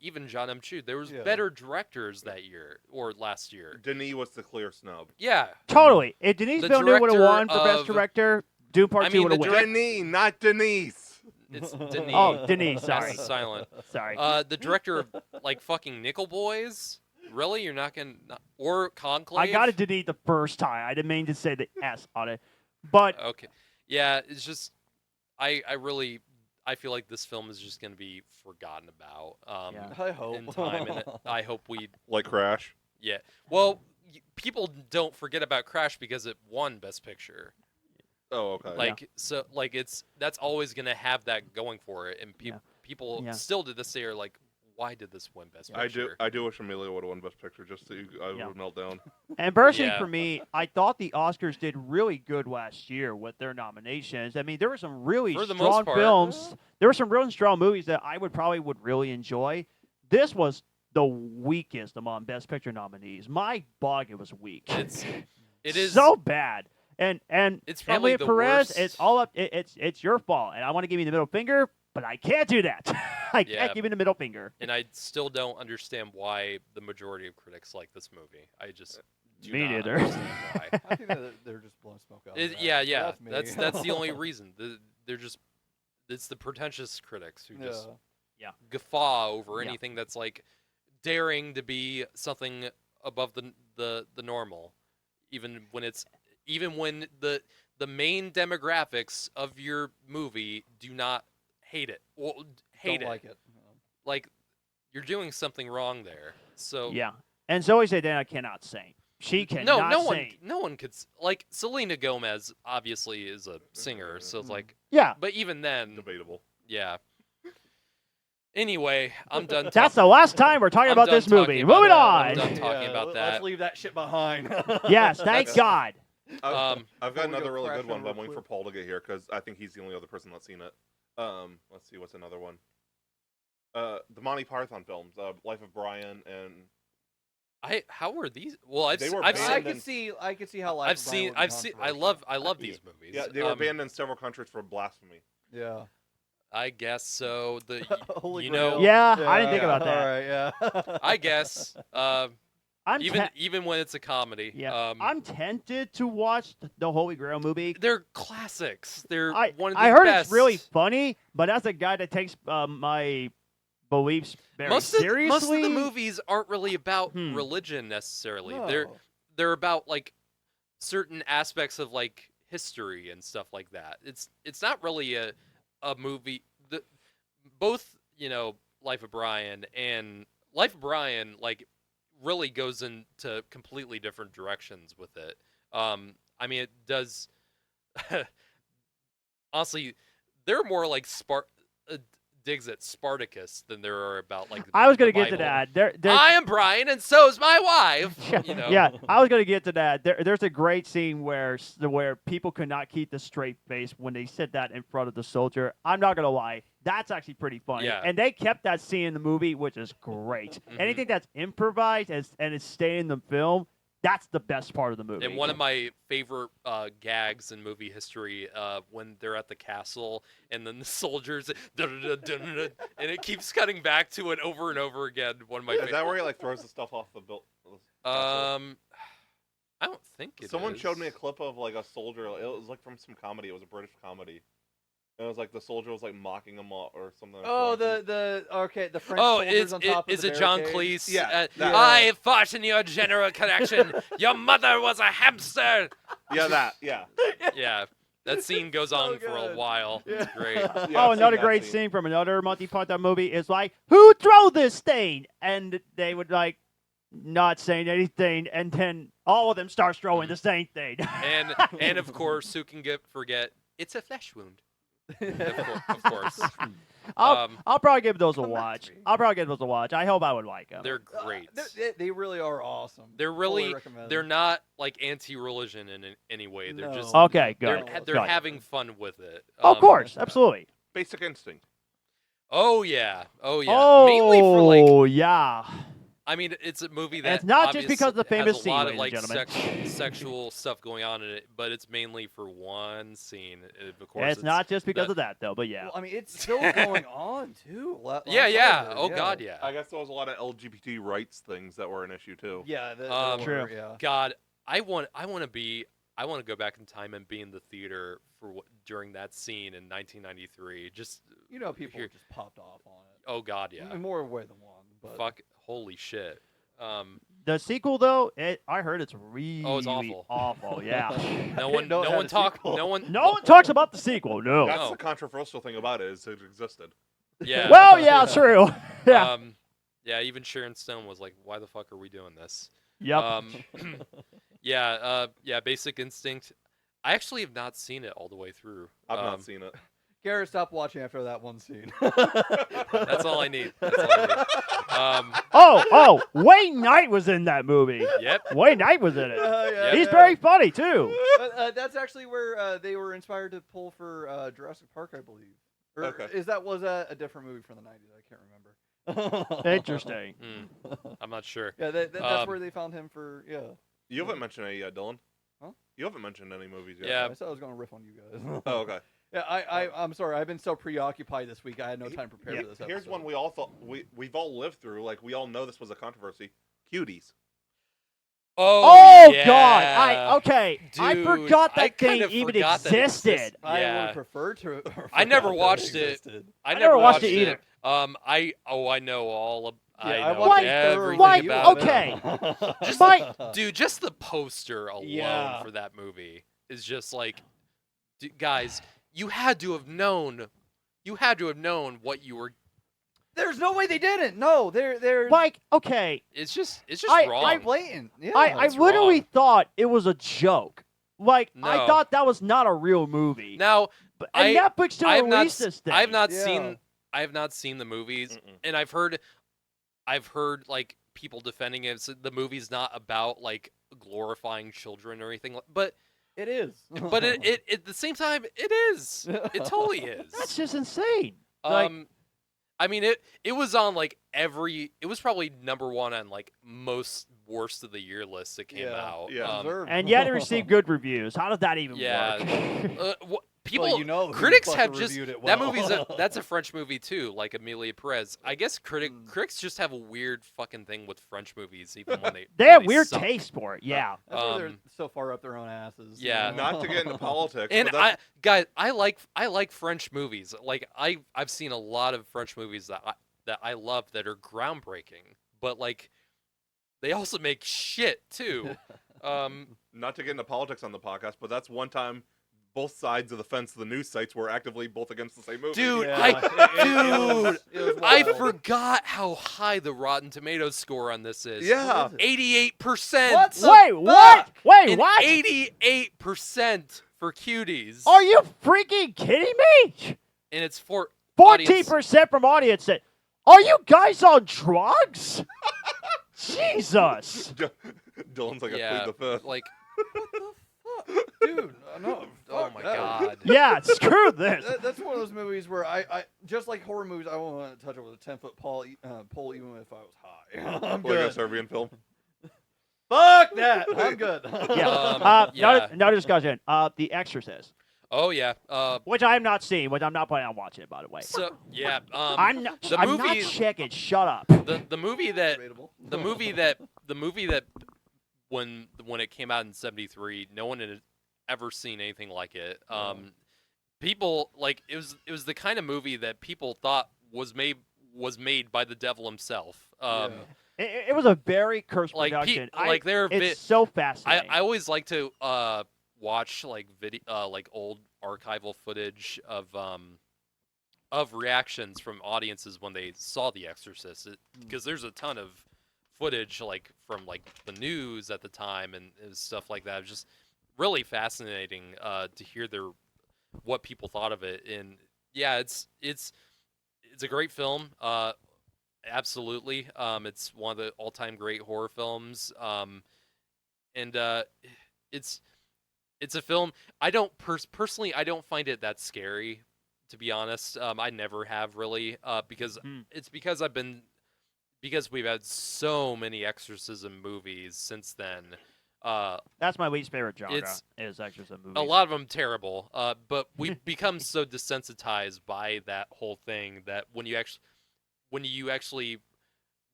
even John M. Chu. There was Yeah. better directors that year or last year. Denis was the clear snub. Yeah. Totally. If Denis The Villeneuve would have director won for Best of- Director, Doom Part I 2 mean, would have the won. Denis, not Denise. It's Denis. Oh, Denis. Sorry. That's silent. Sorry. The director of like fucking Nickel Boys. Really, you're not gonna or Conclave? I got a Denis the first time. I didn't mean to say the S on it. But Okay. Yeah, it's just I feel like this film is just gonna be forgotten about. Yeah. I hope. In time, and I hope we. Like Crash. Yeah. Well, people don't forget about Crash because it won Best Picture. Oh, okay. That's always gonna have that going for it, and Yeah. people Yeah. still to this day are like, why did this win Best Picture? I do wish Amelia would have won Best Picture just so I Yeah. would melt down. and personally Yeah. for me, I thought the Oscars did really good last year with their nominations. I mean, there were some really For the most strong part. films. There were some really strong movies that I would really enjoy. This was the weakest among Best Picture nominees. My bog, it was weak. It is so bad. And It's probably Emily the Perez, worst. it's all up. It's your fault, and I want to give you the middle finger, but I can't do that. I Yeah. can't give you the middle finger. and I still don't understand why the majority of critics like this movie. I just do Me not neither. understand why. I think that they're just blowing smoke out. of that. Yeah. me. That's the only reason. It's the pretentious critics who just guffaw over Yeah. anything that's like daring to be something above the normal, even when the main demographics of your movie do not hate it. Well, hate Don't it. like it. Like you're doing something wrong there. So Yeah. And Zoe Saldana cannot sing. She cannot sing. no one could like Selena Gomez obviously is a singer, so it's like, Yeah. but even then, Debatable. yeah. Anyway, I'm done. That's the last time we're talking I'm about done this talking movie. about Moving that. on. I'm done talking about Let's that. leave that shit behind. Yes, thank God. I've got Before we go another really crash good one, on but I'm real waiting for quick. Paul to get here because I think he's the only other person that's seen it. Let's see, what's another one? The Monty Python films, Life of Brian, and How were these? Well, I've They se- were I've banned I seen could see. I could see how life. I've of Brian seen would be I've seen I controversial. love these movies. yeah, they were banned in several countries for blasphemy. Yeah. I guess so. Holy you Grail. know- Yeah, I didn't think about that. All right. Yeah. I guess I'm even when it's a comedy. yeah. I'm tempted to watch the Holy Grail movie. They're classics. They're one of the I heard best. it's really funny, but as a guy that takes my beliefs very seriously, most of the movies aren't really about religion necessarily. No. They're about like certain aspects of like history and stuff like that. It's not really a movie. Both Life of Brian and Life of Brian like really goes into completely different directions with it. I mean, it does. Honestly, they're more like digs at Spartacus than there are about like. I was going gonna get to that. There, I am Brian, and so's my wife. Yeah, I was gonna get to that. There's a great scene where people could not keep the straight face when they said that in front of the soldier. I'm not gonna lie, that's actually pretty funny. Yeah. And they kept that scene in the movie, which is great. Mhm. Anything that's improvised and is staying in the film, that's the best part of the movie. And one of my favorite gags in movie history, when they're at the castle, and then the soldiers, and it keeps cutting back to it over and over again. One of my Is favorite. that where he like throws the stuff off the built? I don't think it Someone is. showed me a clip of like a soldier. It was like from some comedy. It was a British comedy. And it was like the soldier was like mocking him or something. Oh, the French Oh, soldiers on top is of it the John barricades. Cleese? Yeah, that. I fought in your general collection. Your mother was a hamster. Yeah, that. Yeah. Yeah, that scene goes So on for a good. while. Yeah. It's great. Yeah, Oh, I've seen another that great scene. scene from another Monty Python movie is like, who throw this thing? And they would like not saying anything, and then all of them start throwing the same thing. And of course, who can forget? It's a flesh wound. Of course. I'll probably give those a Come at watch. me. I'll probably give those a watch. I hope I would like them. They're great. They really are awesome. They're Fully really recommend. they're not like anti-religion in any way. They're No. just Okay, they're good. they're Good. having fun with it. Of course, absolutely. Basic Instinct. Oh yeah. Oh, Mainly for like, yeah. I mean, it's a movie And that it's not just because of the obviously famous has a lot scene, of like ladies and gentlemen. sexual stuff going on in it, but it's mainly for one scene. Of course, It's not just because that- of that, though, but yeah. Well, I mean, it's still going on too. Yeah. Oh God, yeah. I guess there was a lot of LGBT rights things that were an issue too. Yeah. True. Yeah. God, I want to go back in time and be in the theater during that scene in 1993. Just People Here- just popped off on it. oh God, yeah. In more way than one. But Fuck, holy shit. The sequel, though, I heard it's really it's awful. awful, yeah. No one, know it no had one a talk, sequel. no one. No one talks about the sequel, no. That's No. the controversial thing about it is it existed. Yeah. Well, yeah, true. Yeah. Yeah. Even Sharon Stone was like, "Why the fuck are we doing this?" Yep. Yeah. Basic Instinct. I actually have not seen it all the way through. I've not seen it. Garrett, stop watching after that one scene. That's all I need. That's all I need. Oh, Wayne Knight was in that movie. Yep. Wayne Knight was in it. Yeah, He's yeah. very funny, too. But, that's actually where they were inspired to pull for Jurassic Park, I believe. Or Okay. was that a different movie from the 90s? I can't remember. Interesting. I'm not sure. Yeah, that's Um, where they found him for. Yeah. You haven't mentioned any yet, Dylan. Huh? You haven't mentioned any movies yet. Yeah. I said I was going to riff on you guys. Oh, okay. Yeah, I'm sorry. I've been so preoccupied this week. I had no time to prepare for this episode. Here's one we all thought we've all lived through. Like we all know this was a controversy. Cuties. Oh, yeah. God! I Dude, forgot I that thing kinda even forgot that existed. existed. I Yeah. would prefer to. I never forgot that watched it. existed. I never watched it either. either. I know all of. Yeah, I know watched everything Why- about okay. it. My- Dude, just the poster alone Yeah. for that movie is just like, guys, you had to have known. You had to have known what you were. There's no way they didn't. No, they're Like, okay, It's just I- wrong. blatant. Yeah. I it's literally wrong. thought it was a joke. Like, I No. thought that was not a real movie. Now, But, and I- Netflix still I have not. released s- this thing. I have not Yeah. seen. I have not seen the movies, and I've heard like people defending it. So the movie's not about like glorifying children or anything, but It is. it at the same time it is. It totally is. That's just insane. like- I mean it was on like it was probably number one on like most worst of the year lists that came Yeah. out. Yeah. Deserved. And yet it received good reviews. How does that even Yeah. work? People, Well, you know who critics fucking have just reviewed it that well. movie's that's a French movie too, like Amelia Perez. I guess critics just have a weird fucking thing with French movies, even when they They when have weird suck. taste for it. Yeah. That's why they're um, so far up their own asses. Yeah. Not to get into politics, And but that's, I like French movies. Like I've seen a lot of French movies that I love that are groundbreaking, but like they also make shit too. not to get into politics on the podcast, but that's one time both sides of the fence of the news sites were actively both against the same movie. Dude, Yeah, dude, it was I wild. forgot how high the Rotten Tomatoes score on this is. Yeah. What is it? 88%. What the Wait, what? fuck? Wait, And what? 88% for cuties. Are you freaking kidding me? And it's for 14% from audience said, "Are you guys on drugs?" Jesus. Dylan's like, I yeah, plead the fifth. like, What the fuck? Dude, no. oh fuck my that. god. Yeah, screw this. That's one of those movies where I just like horror movies, I won't want to touch it with a 10-foot pole even if I was high. I'm Like a good. Serbian film. Fuck that. I'm good. Yeah. Yeah. Another discussion. The Exorcist, Oh yeah. which I have not seen, which I'm not planning on watching, by the way. So yeah. I'm not. the I'm movie- not checking. Shut up. The movie that Debatable. the movie that when it came out in '73, no one had ever seen anything like it. People like it was the kind of movie that people thought was made by the devil himself. Yeah. It was a very cursed Like production. they're it's so fascinating. I always like to watch like like old archival footage of reactions from audiences when they saw The Exorcist, because there's a ton of footage like from like the news at the time and stuff like that. It was just really fascinating to hear what people thought of it. And yeah, it's a great film. Absolutely. It's one of the all-time great horror films. And it's a film I don't personally I don't find it that scary, to be honest. I never have really because it's because we've had so many exorcism movies since then. That's my least favorite genre. It's- Is exorcism movies. A lot of them terrible, but we've become so desensitized by that whole thing that when you're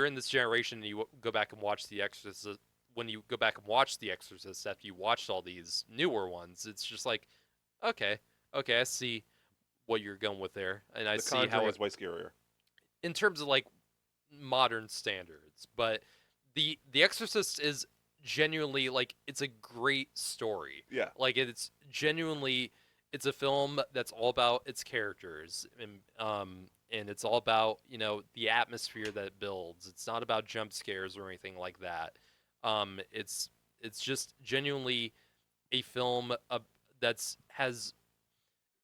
in this generation and you go back and watch The Exorcist, when you go back and watch The Exorcist after you watched all these newer ones, it's just like, okay, I see what you're going with there, and I The see how Conjuring it, is way scarier. in terms of like modern standards, but The Exorcist is genuinely like it's a great story. Yeah. Like it's genuinely it's a film that's all about its characters and it's all about, the atmosphere that it builds. It's not about jump scares or anything like that. It's just genuinely a film has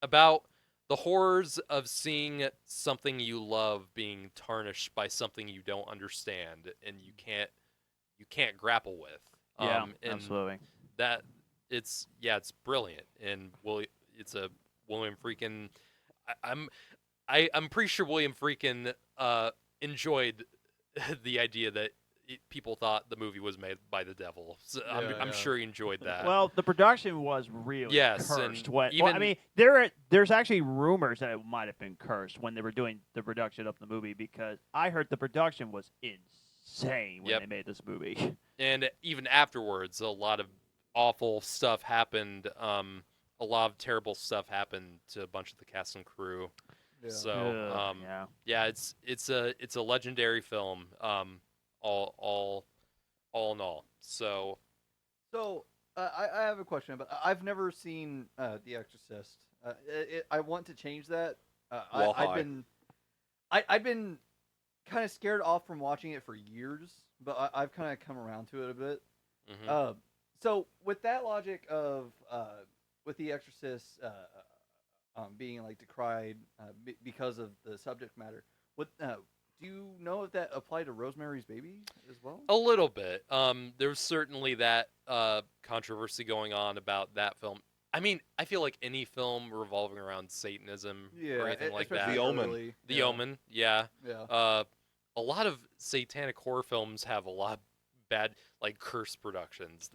about the horrors of seeing something you love being tarnished by something you don't understand and you can't grapple with. Yeah, and absolutely. That it's brilliant, and it's a William Friedkin. I'm pretty sure William Friedkin enjoyed the idea that people thought the movie was made by the devil. So I'm sure he enjoyed that. Well, the production was really Yes, cursed. and I even- mean, there's actually rumors that it might have been cursed when they were doing the production of the movie, because I heard the production was insane when Yep. they made this movie. And even afterwards, a lot of awful stuff happened. A lot of terrible stuff happened to a bunch of the cast and crew. Yeah. So, yeah. it's a legendary film. All in all. So, So I have a question, but I've never seen The Exorcist. I want to change that. Well, I've been kind of scared off from watching it for years, but I've kind of come around to it a bit. mhm. So with that logic of with The Exorcist being like decried because of the subject matter, what do you know if that applied to Rosemary's Baby as well? A little bit. There's certainly that controversy going on about that film. I mean, I feel like any film revolving around Satanism or anything like that. especially The Omen. early. The Yeah. Omen, yeah. Yeah. A lot of satanic horror films have a lot of bad, like, curse productions.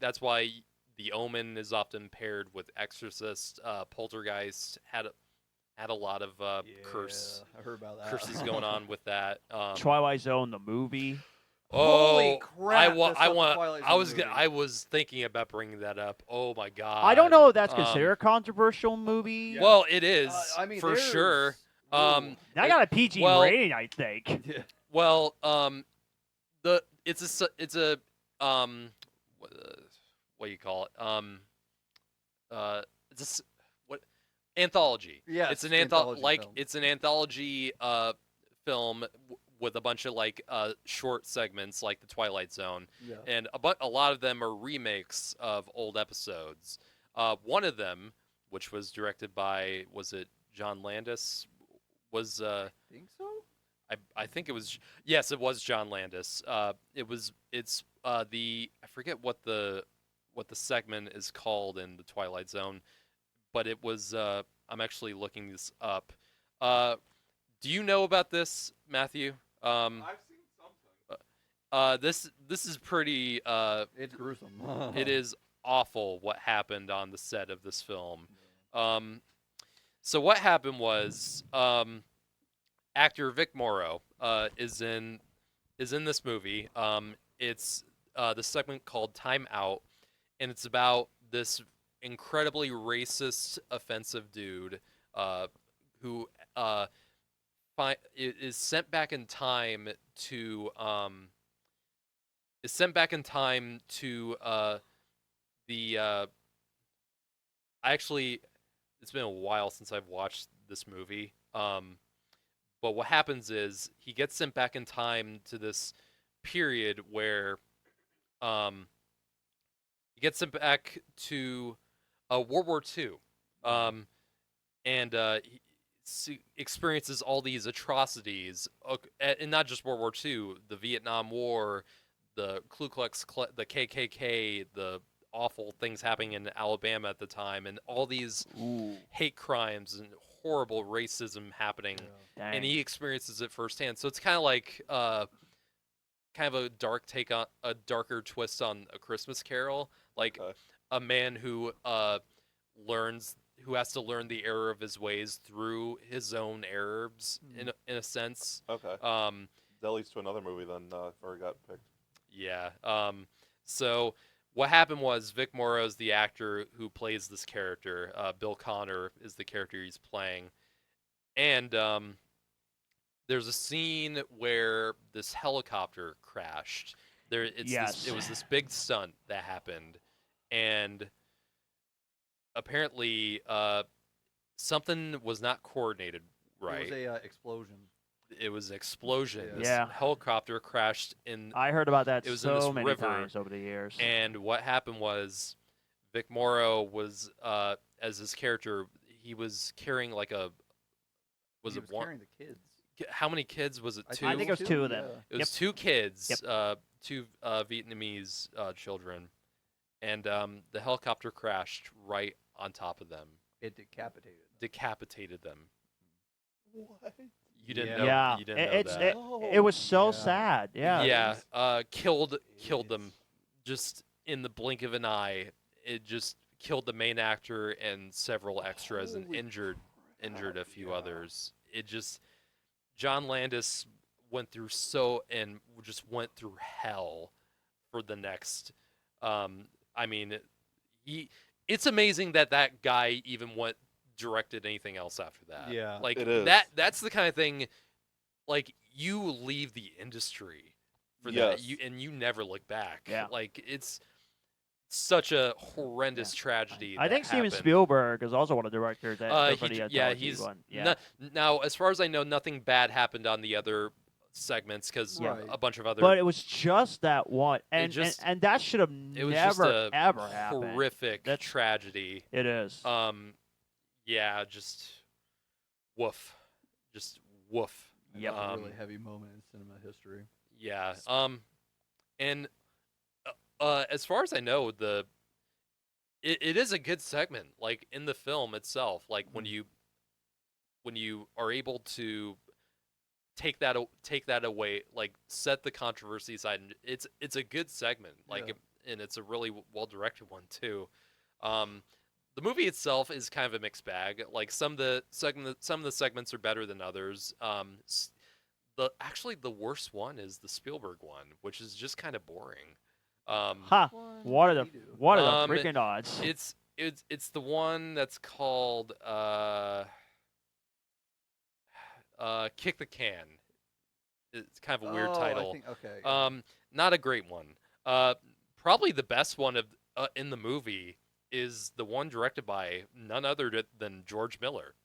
That's why The Omen is often paired with Exorcist. Poltergeist had a lot of curse I heard about that. curses going on with that. Twilight Zone, the movie. Holy crap! I was thinking about bringing that up. Oh my god! I don't know if that's considered a controversial movie. Yeah. Well, it is I mean, for sure. there's- I got a PG well- rating, I think. Yeah. Well, it's a what do you call it? it's what anthology. Yes, it's an anthology like film. it's an anthology film with a bunch of like short segments like the Twilight Zone, Yeah. and a lot of them are remakes of old episodes. One of them, which was directed by, was it John Landis? Was Think so? I think it was, yes, it was John Landis. It's the, I forget what the segment is called in the Twilight Zone, but it was I'm actually looking this up. Do you know about this, Matthew? I've seen something. This is pretty. It's gruesome. It is awful what happened on the set of this film. So what happened was, actor Vic Morrow is in this movie. It's the segment called Time Out, and it's about this incredibly racist, offensive dude who is sent back in time to the actually, it's been a while since I've watched this movie. But what happens is he gets sent back in time to this period where he gets sent back to World War II, and experiences all these atrocities, and not just World War II, the Vietnam War, the Ku Klux, the KKK, the awful things happening in Alabama at the time, and all these hate crimes and horrible racism happening, Dang. and he experiences it firsthand. So it's kind of like kind of a darker twist on A Christmas Carol, like a man who has to learn the error of his ways through his own errors, in a sense. Okay. That leads to another movie then, or got picked. Yeah. So what happened was Vic Morrow is the actor who plays this character. Bill Connor is the character he's playing. And there's a scene where this helicopter crashed. It was this big stunt that happened. And apparently something was not coordinated right. It was a explosion. It was an explosion. Yeah. This Yeah. helicopter crashed in. I heard about that It was in so this many river, times over the years. And what happened was, Vic Morrow was, as his character, he was carrying like a. Was He it was one? carrying the kids. How many kids was it? Two. I think it was two of them. It was Yep. two kids, Yep. two Vietnamese children, and the helicopter crashed right on top of them, It decapitated them. What? You didn't Yeah. know. Yeah, You didn't know it's that. it was so Yeah. sad. Yeah. Yeah, killed them just in the blink of an eye. It just killed the main actor and several extras, and Holy injured a few Yeah. others. It just, John Landis went through just went through hell for the next. I mean, it's amazing that guy even directed anything else after that. Yeah. like It is. that's the kind of thing. Like, you leave the industry for that, Yes. and you never look back. Yeah. Like, it's such a horrendous tragedy. I that think Steven happened. Spielberg is also one of the directors that for the Yeah, anthology he's one. Yeah. now, as far as I know, nothing bad happened on the other segments, because Right. a bunch of other. But it was just that one, and just- and that should have it was just never a ever happened. horrific That's- tragedy. It is. Yeah, just woof, just woof. Yep. That was a really heavy moment in cinema history. Yeah. And as far as I know, it is a good segment, like, in the film itself. Like, when you are able to take that away, like, set the controversy aside, and it's a good segment. Like, Yeah. and it's a really well directed one too. The movie itself is kind of a mixed bag. Like, some of the segments are better than others. The worst one is the Spielberg one, which is just kind of boring. Ha! What are the freaking odds? It's the one that's called Kick the Can. It's kind of a weird title. Okay. Not a great one. Probably the best one in the movie is the one directed by none other than George Miller,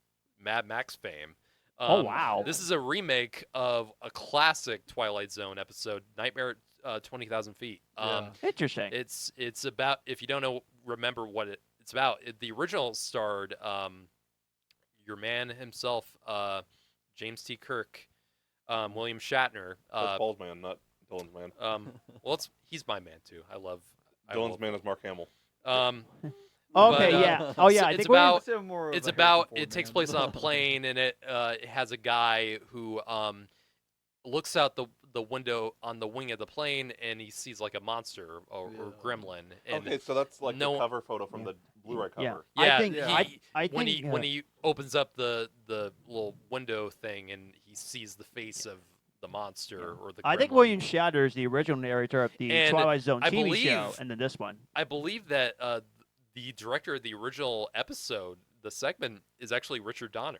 Mad Max fame. Oh, wow. This is a remake of a classic Twilight Zone episode, Nightmare at 20,000 Feet. Interesting. It's about, if you don't remember what it's about. The original starred your man himself, James T. Kirk, William Shatner. That's Paul's man, not Dylan's man. Well, he's my man too. Dylan's man is Mark Hamill. Okay, but, yeah. Oh, yeah. so I it's think about- Let's have more of It's a about. Harrison It takes Ford place man. on a plane, and it has a guy who looks out the window on the wing of the plane, and he sees like a monster or gremlin. And Okay, so that's like no- the cover photo from the Blu-ray Yeah. cover. yeah, I think. yeah. I when think. he opens up the little window thing, and he sees the face of the monster or the. I think gremlin. William Shatner is the original narrator of the And Twilight Zone I TV show, believe- and then this one. I believe that the director of the original episode, the segment, is actually Richard Donner.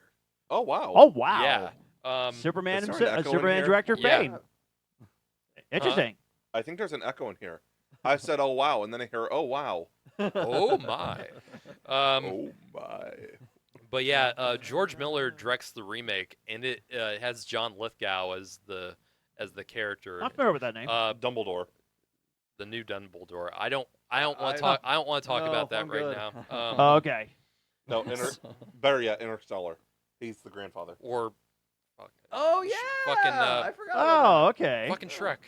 Oh wow. Oh wow! Yeah. Superman, Is there an echo in Superman here? director Yeah. fame. Interesting. I think there's an echo in here. I said, "Oh wow," and then I hear, "Oh wow." Oh my. Oh my. But yeah, George Miller directs the remake, and it has John Lithgow as the character. I'm familiar with that name. Dumbledore. The new Dumbledore. I don't want I- to talk. I don't want to talk No, about that I'm right good. now. Okay. No, better yet, Interstellar. He's the grandfather. Or fuck, Oh yeah, fucking I forgot. Oh, about okay. fucking Shrek.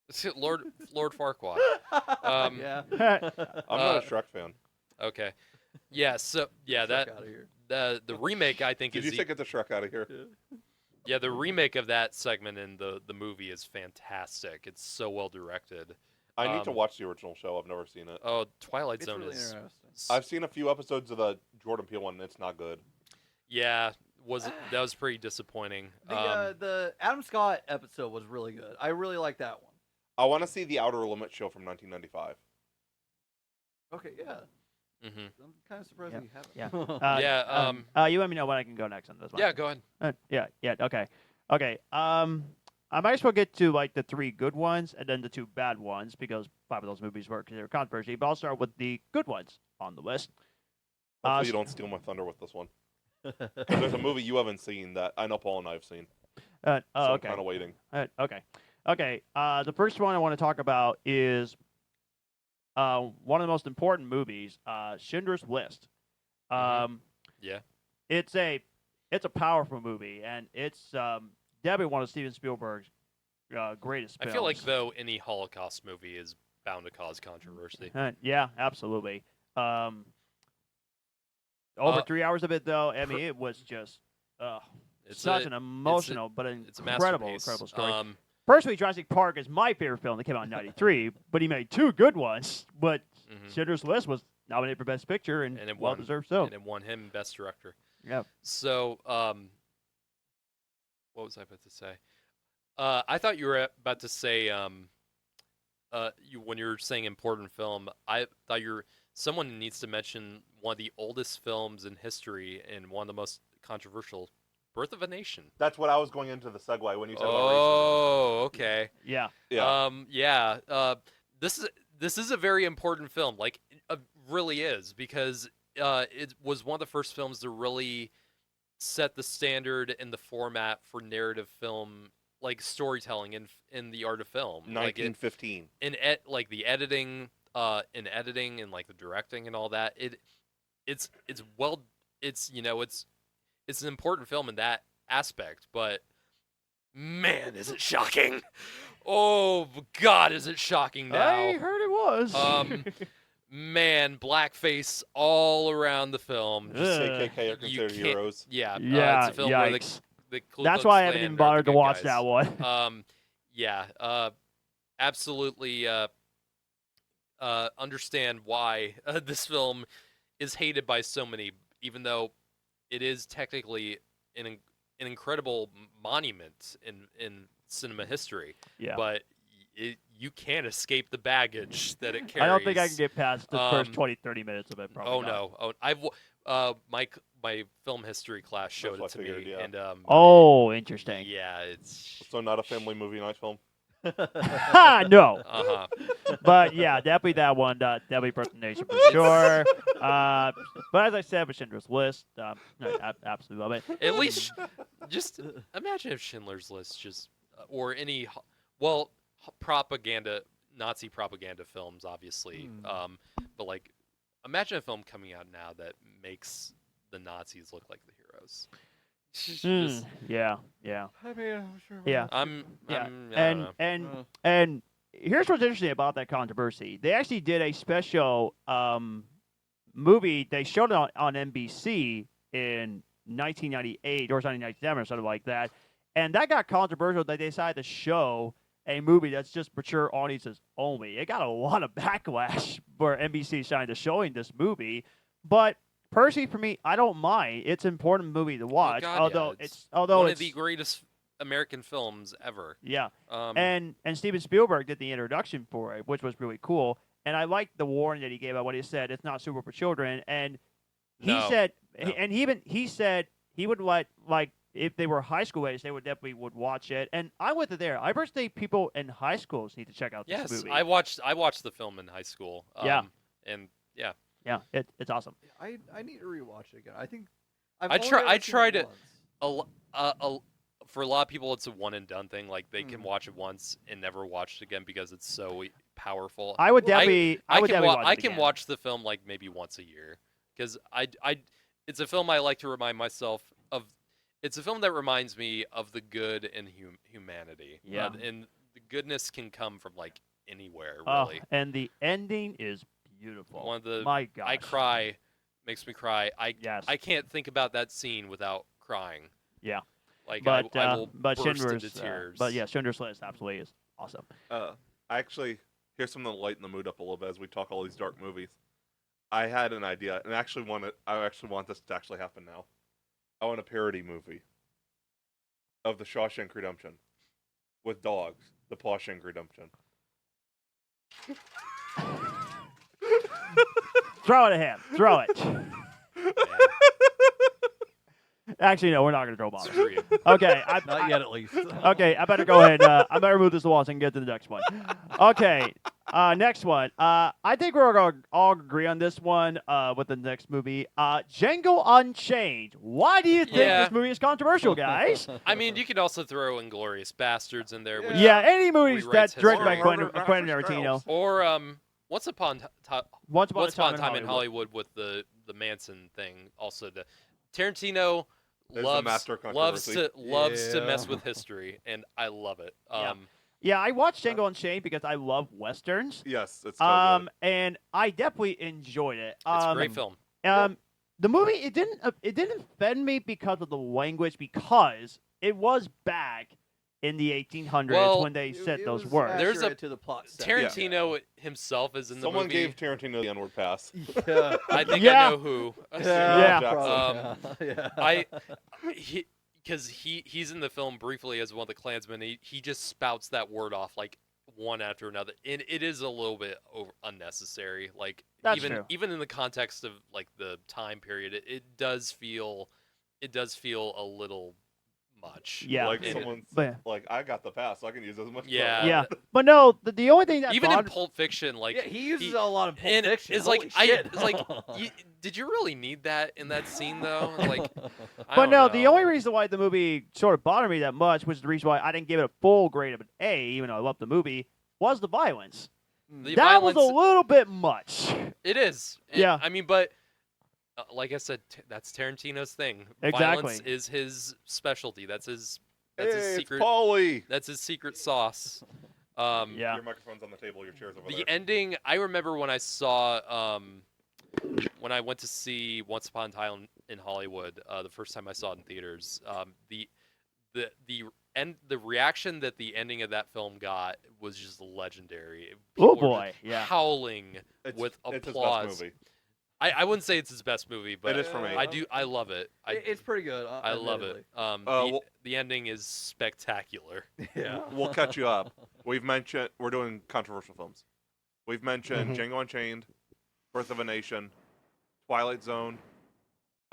It's Lord Farquaad. that. Yeah. I'm not a Shrek fan. Okay. Yeah. So yeah, Check that outta here. the remake I think Did is you say get the Shrek out of here? yeah, the remake of that segment in the movie is fantastic. It's so well directed. I need to Um, watch the original show. I've never seen it. Oh, Twilight It's Zone really is interesting. I've seen a few episodes of the Jordan Peele one, and it's not good. yeah, that was pretty disappointing. The Adam Scott episode was really good. I really like that one. I want to see the Outer Limits show from 1995. Okay, yeah. Mhm. I'm kind of surprised Yep. we haven't. Yeah, you let me know when I can go next on this one. Yeah, go ahead. Yeah. Okay. I might as well get to like the 3 good ones and then the 2 bad ones because 5 of those movies were considered controversy. But I'll start with the good ones on the list. Hopefully, you don't steal my thunder with this one. 'Cause there's a movie you haven't seen that I know Paul and I have seen. So Okay. I'm kind of waiting. Okay. The first one I want to talk about is one of the most important movies, Schindler's List. Yeah. It's a powerful movie, and it's definitely one of Steven Spielberg's greatest I films. feel like though any Holocaust movie is bound to cause controversy. Yeah, absolutely. Over 3 hours of it, though, I mean, it was just It's such a- an emotional but it's a incredible masterpiece. story. Personally, Jurassic Park is my favorite film that came out in '93, but he made 2 good ones. But Mhm. Schindler's List was nominated for Best Picture, and, And it well won. deserved so. And it won him Best Director. Yeah. So, what was I about to say? I thought you were about to say, when you were saying important film, I thought someone needs to mention one of the oldest films in history and one of the most controversial, Birth of a Nation. That's what I was going into the segue when you said about Oh, okay. Yeah. racism. Yeah. This is a very important film. Like, it really is because it was one of the first films to really set the standard and the format for narrative film, like storytelling in the art of film. Like 1915. like the editing, and like the directing and all that. It's an important film in that aspect, but man, is it shocking! Oh God, is it shocking now? I heard it was. Man, blackface all around the film. The Just, KKK are you considered can't- heroes. yeah, yeah. it's a film where Yikes. the Ku That's Klux why I haven't Klan even are bothered the to good watch guys. that one. Absolutely understand why this film is hated by so many, even though it is technically an incredible monument in cinema history. Yeah. But you can't escape the baggage that it carries. I don't think I can get past the first Um, 20, 30 minutes of it. Probably Oh not. no! My film history class showed That's it what to I me, figured, yeah. and Oh, interesting. yeah, it's So not a family movie night film. No. Uh-huh. But yeah, definitely that one. Definitely Birth of a Nation for sure. But as I said, with Schindler's List, I absolutely love it. At least, just imagine if Schindler's List just, or any, propaganda, Nazi propaganda films, obviously. But like, imagine a film coming out now that makes the Nazis look like the heroes. Just, Yeah. I mean, I'm sure. Yeah. I don't know. And here's what's interesting about that controversy. They actually did a special movie. They showed it on NBC in 1998 or 1997 or something like that, and that got controversial. They decided to show a movie that's just mature audiences only. It got a lot of backlash for NBC trying to showing this movie, but personally, for me, I don't mind. It's an important movie to watch. God, although yeah, it's one of the greatest American films ever. Yeah. Um, And Steven Spielberg did the introduction for it, which was really cool. And I liked the warning that he gave out when he said it's not suitable for children. And he No. said, No. and he said he would like if they were high school age, they would definitely would watch it. And I went to there. I personally think people in high schools need to check out this yes, movie. I watched the film in high school. Yeah. And yeah, Yeah, it's awesome. I need to rewatch it again. I think I tried it. For a lot of people, it's a one and done thing. Like they can watch it once and never watch it again because it's so powerful. I would Well, definitely. I would definitely watch it I can again. watch the film like maybe once a year because it's a film I like to remind myself of. It's a film that reminds me of the good in humanity. Yeah. And the goodness can come from like anywhere, Oh, really. and the ending is beautiful. One of the My gosh. I cry, makes me cry. Yes. I can't think about that scene without crying. Yeah. Like But I will but burst Schindler's into tears. but yeah, Schindler's List absolutely is awesome. Actually, here's something to lighten the mood up a little bit as we talk all these dark movies. I had an idea, and I actually want this to actually happen now. I want a parody movie of The Shawshank Redemption with dogs. The Pawshank Redemption. Throw it at him. Throw it. Yeah, Actually, no, we're not going to throw bombs. screw you. Okay. Not yet, at least. Okay, I better go ahead. I better move this along so I can get to the next one. Okay, next one. I think we're going to all agree on this one with the next movie. Django Unchained. Why do you think Yeah. this movie is controversial, guys? I mean, you could also throw Inglorious Bastards in there, which, Yeah, any movies Rewrites that directed by history. Quentin Tarantino. or Once Upon Once Once Upon a Time in Hollywood. Hollywood with the Manson thing. Also, Tarantino There's a loves master loves controversy. to Yeah. mess with history, and I love it. Yeah. Yeah, I watched Django Unchained because I love westerns. Yes, it's so good. And I definitely enjoyed it. It's a great film. The movie it didn't offend me because of the language because it was back in the 1800s Well, when they It- said it those was words. There's accurate to the plot. Tarantino himself is in the Someone movie. gave Tarantino the N-word pass. Yeah. I think Yeah. I know who. Yeah. probably. Yeah. Because he's in the film briefly as one of the Klansmen. He just spouts that word off like one after another, and it is a little bit unnecessary. Like That's even true. even in the context of like the time period, it does feel a little much. Yeah. Like And- someone's But- like, I got the pass, so I can use as much. Yeah. Yeah, but no, the only thing that even in bothered- Pulp Fiction, like Yeah, he uses a lot of Pulp and Fiction. it's like Holy shit. it's like did you really need that in that scene though? Like, I But don't no, know. the only reason why the movie sort of bothered me that much, which is the reason why I didn't give it a full grade of an A, even though I loved the movie, was the violence. The That was violence, a little bit much. it is. Yeah. I mean, but like I said, that's Tarantino's thing. Exactly. Violence is his specialty. That's his Hey, his it's secret. Paulie. That's his secret sauce. Yeah. Your microphone's on the table. Your chair's over The there. ending. I remember when I saw when I went to see Once Upon a Time in Hollywood the first time I saw it in theaters. The reaction that the ending of that film got was just legendary. Oh People were boy, yeah. howling It's- with it's his applause. best movie. I wouldn't say it's his best movie, but It is for me. I love it. It's pretty good. I love it. well- The ending is spectacular. Yeah. We'll catch you up. We're doing controversial films. We've mentioned Django Unchained, Birth of a Nation, Twilight Zone,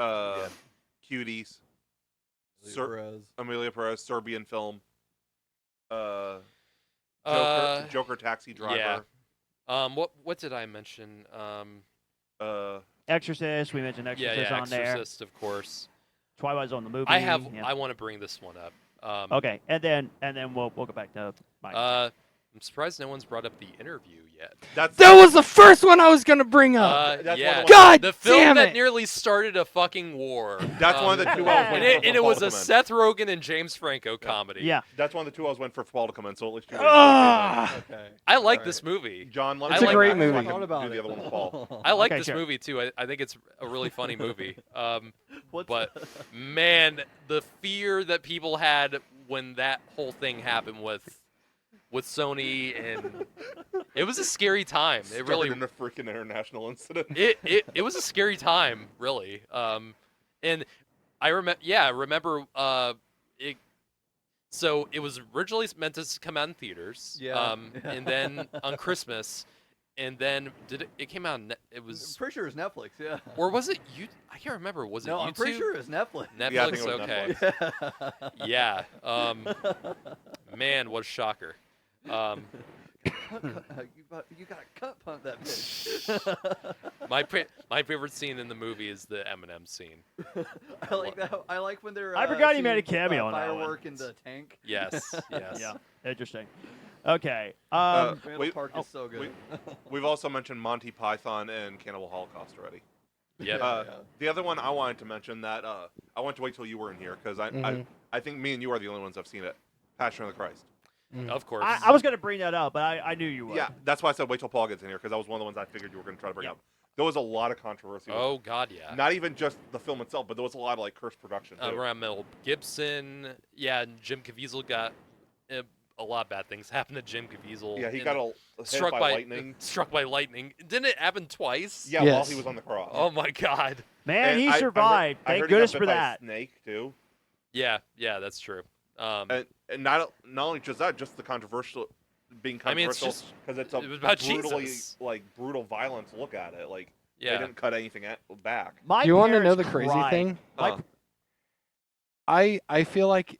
Cuties, Amelia Perez, Serbian film, Joker Taxi Driver. Yeah. What did I mention? Exorcist. We mentioned Exorcist on there. Exorcist, of course. Twilight Zone the movie. Yeah. I want to bring this one up. Okay, and then we'll go back to Mike. I'm surprised no one's brought up The Interview yet. That was the first one I was gonna bring up. That's Yeah. one of God The film damn that it! nearly started a fucking war. That's one of the two I was And waiting for it was Paul a to come in. Seth Rogen and James Franco comedy. Yeah. That's one of the two I was waiting for Paul to come in. So at least you. Ah. Okay. I like Alright. this movie. John, let It's me a know great so I movie. can Thought about do the it. other one with Paul. I like Okay, this sure. movie too. I think it's a really funny movie. What's But man, the fear that people had when that whole thing happened with Sony, and it was a scary time. It really Started in a freaking international incident. it was a scary time, really. And I remember it. So it was originally meant to come out in theaters. Yeah. And then on Christmas, and then it came out? It I'm was, pretty sure it's Netflix. Yeah. or was it you? I can't remember. Was it No, YouTube? I'm pretty sure it's Netflix. Netflix. Yeah, I think it was Okay. Netflix. Yeah. Man, what a shocker. you gotta cut punt that bitch. My favorite scene in the movie is the Eminem scene. I like that. I like when they're. I forgot he made a shooting, cameo in that one. firework in the tank. Yes. Yes. Yeah. Interesting. Okay. Randall Wait, Park is so good. We've also mentioned Monty Python and Cannibal Holocaust already. Yep. The other one I wanted to mention that I wanted to wait till you were in here because I think me and you are the only ones that've seen it. Passion of the Christ. Of course. I was gonna bring that up, but I knew you would. Yeah, that's why I said wait till Paul gets in here because that was one of the ones I figured you were going to try to bring Yeah. up. There was a lot of controversy. Oh God, yeah. Not even just the film itself, but there was a lot of like cursed production. Too. Around Mel Gibson, yeah, and Jim Caviezel got a lot of bad things happened to Jim Caviezel. Yeah, he and got hit by lightning. Struck by lightning. Didn't it happen twice? Yeah, while Yes. he was on the cross. Oh my God. Man, And he I heard- survived. I Thank heard he got goodness bit for by a that. snake too. Yeah, that's true. And not only just that, just the controversial being I mean, it's controversial because it's it was about brutally Jesus. like brutal violence look at it. Like Yeah. they didn't cut anything back. My You want to know parents the crazy cried. thing? Uh, I feel like,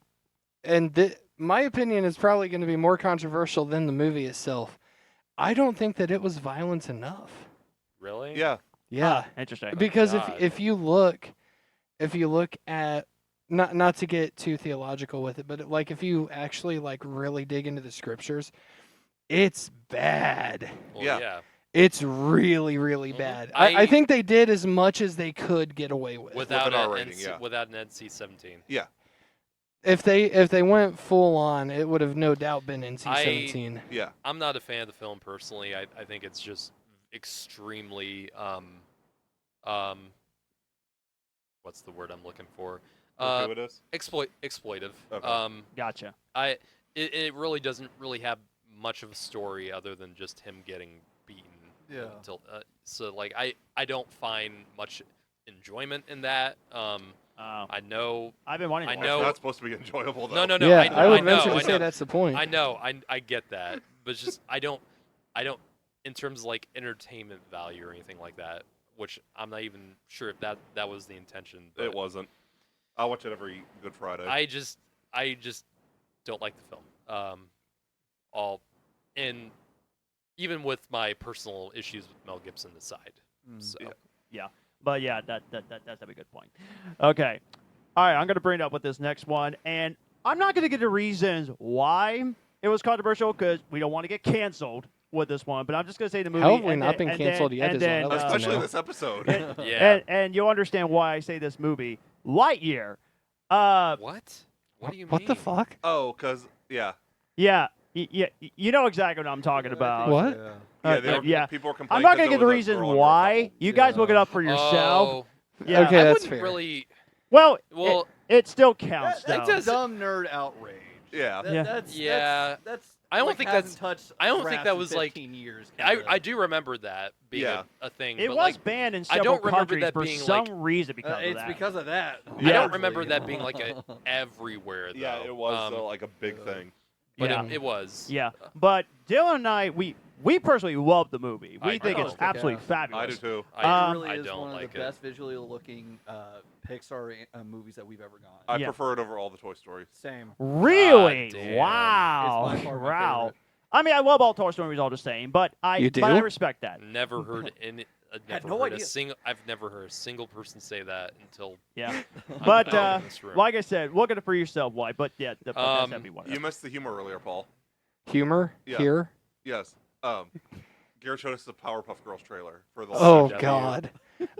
and my opinion is probably going to be more controversial than the movie itself. I don't think that it was violence enough. Really? yeah, Yeah, Interesting. because God. if you look at not to get too theological with it, but like if you actually like really dig into the scriptures, it's bad. Well, Yeah. yeah. It's really, really Mhm. bad. I- I think they did as much as they could get away with. Without an an R rating, NC, yeah. without an NC-17. If they went full on, it would have no doubt been NC-17. yeah. I'm not a fan of the film personally. I think it's just extremely what's the word I'm looking for? Gratuitous. Exploitive. Okay. Gotcha. It really doesn't really have much of a story other than just him getting beaten. Yeah. Until, so like I don't find much enjoyment in that. Oh. I know. I've been wanting to I watch know- It's not supposed to be enjoyable though. No. Yeah, I I would know, venture I to say know. that's the point. I know. I get that, but it's just I don't in terms of like entertainment value or anything like that. Which I'm not even sure if that was the intention. But It wasn't. I watch it every Good Friday. I just don't like the film. And even with my personal issues with Mel Gibson aside. So Yeah. But yeah, that's a good point. Okay. All right, I'm going to bring it up with this next one. And I'm not going to get the reasons why it was controversial because we don't want to get canceled with this one. But I'm just going to say the movie. How have we and not then- been and canceled then- yet and is what then, I'd like to Especially know. this episode. yeah. And you'll understand why I say this movie. Lightyear. What? What do you mean? What the fuck? Oh, cause yeah. Yeah. You know exactly what I'm talking about. What? Yeah, yeah. People were I'm complaining. not going to 'cause get the there was a reason girl under a why. couple. You guys look it up for yourself. Oh, Yeah. Okay, I that's wouldn't fair. really. Well, Well, it still counts, That's though. a dumb nerd outrage. Yeah. Yeah. That's I don't like think hasn't that's- touched I don't think grass that in was, like- 15 years. I do remember that being Yeah. a thing. It but was like, banned in I several don't remember countries that for being, some like- reason because of it's that. because of that. I Yeah. don't remember that being like a everywhere though. Yeah, it was Um, like a big thing. but Yeah. it was. Yeah, but Dylan and I, we personally love the movie. We I think do. it's absolutely Yeah. fabulous. I do too. I, It really I is don't one of like the it. best visually looking Pixar movies that we've ever gone. I Yeah. prefer it over all the Toy Stories. Same. Really? God damn. Wow. It's by far my Wow. favorite. I mean, I love all Toy Story movies all the same, but I You do? but I respect that. Never heard any. Had Never no heard idea. I've never heard a single person say that until. Yeah. I'm But out of this room. like I said, look at it for yourself, why? But yeah, that's that'd be one. You missed the humor earlier, Paul. Humor Yeah. here. Yes. Garrett showed us the Powerpuff Girls trailer for the. Oh W. God,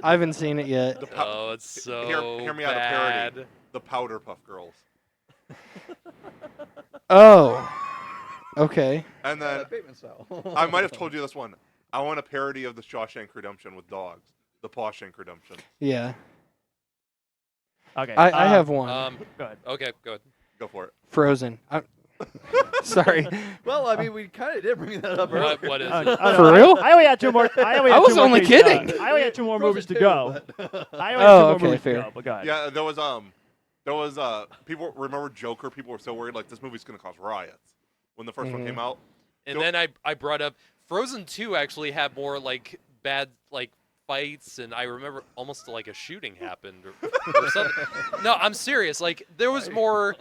I haven't seen it yet. The Oh, it's so hear me out, a bad. parody. The Powderpuff Girls. Oh, okay. And then Bateman style. I might have told you this one. I want a parody of the Shawshank Redemption with dogs. The Pawshank Redemption. Yeah, Okay. I have one. Go ahead. Okay, go ahead. Go for it. Frozen. Sorry. Well, I mean, we kind of did bring that up earlier. What is Oh, it? no, For real? I only had two more. I was only kidding. I only had two more movies to Frozen go. 2, but- I only had Oh, two more okay, movies fair. to go. But go ahead. Yeah, there was people remember Joker. People were so worried like this movie's gonna cause riots when the 1st one came out. And then I brought up Frozen 2 actually had more like bad like fights, and I remember almost like a shooting happened or something. No, I'm serious. Like there was more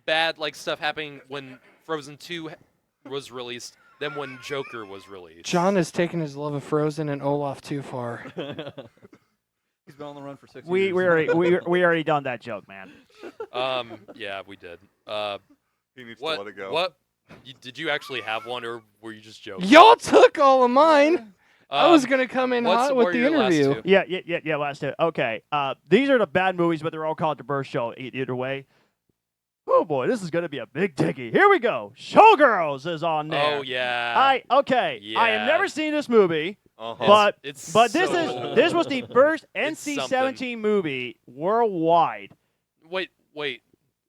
bad like stuff happening when Frozen 2 was released than when Joker was released. John has taken his love of Frozen and Olaf too far. He's been on the run for 6 We years. we already done that joke, man. Yeah, we did. He needs What? to let it go. What? Did you actually have one, or were you just joking? Y'all took all of mine. I was Um, gonna come in what's- hot what with are the your last interview. two? Yeah. Last two. Okay. These are the bad movies, but they're all controversial either way. Oh boy, this is gonna be a big diggy. Here we go. Showgirls is on there. Oh yeah. I have Yeah. never seen this movie, Uh-huh. but it's this so- this was the first It's NC-17 movie worldwide. Wait.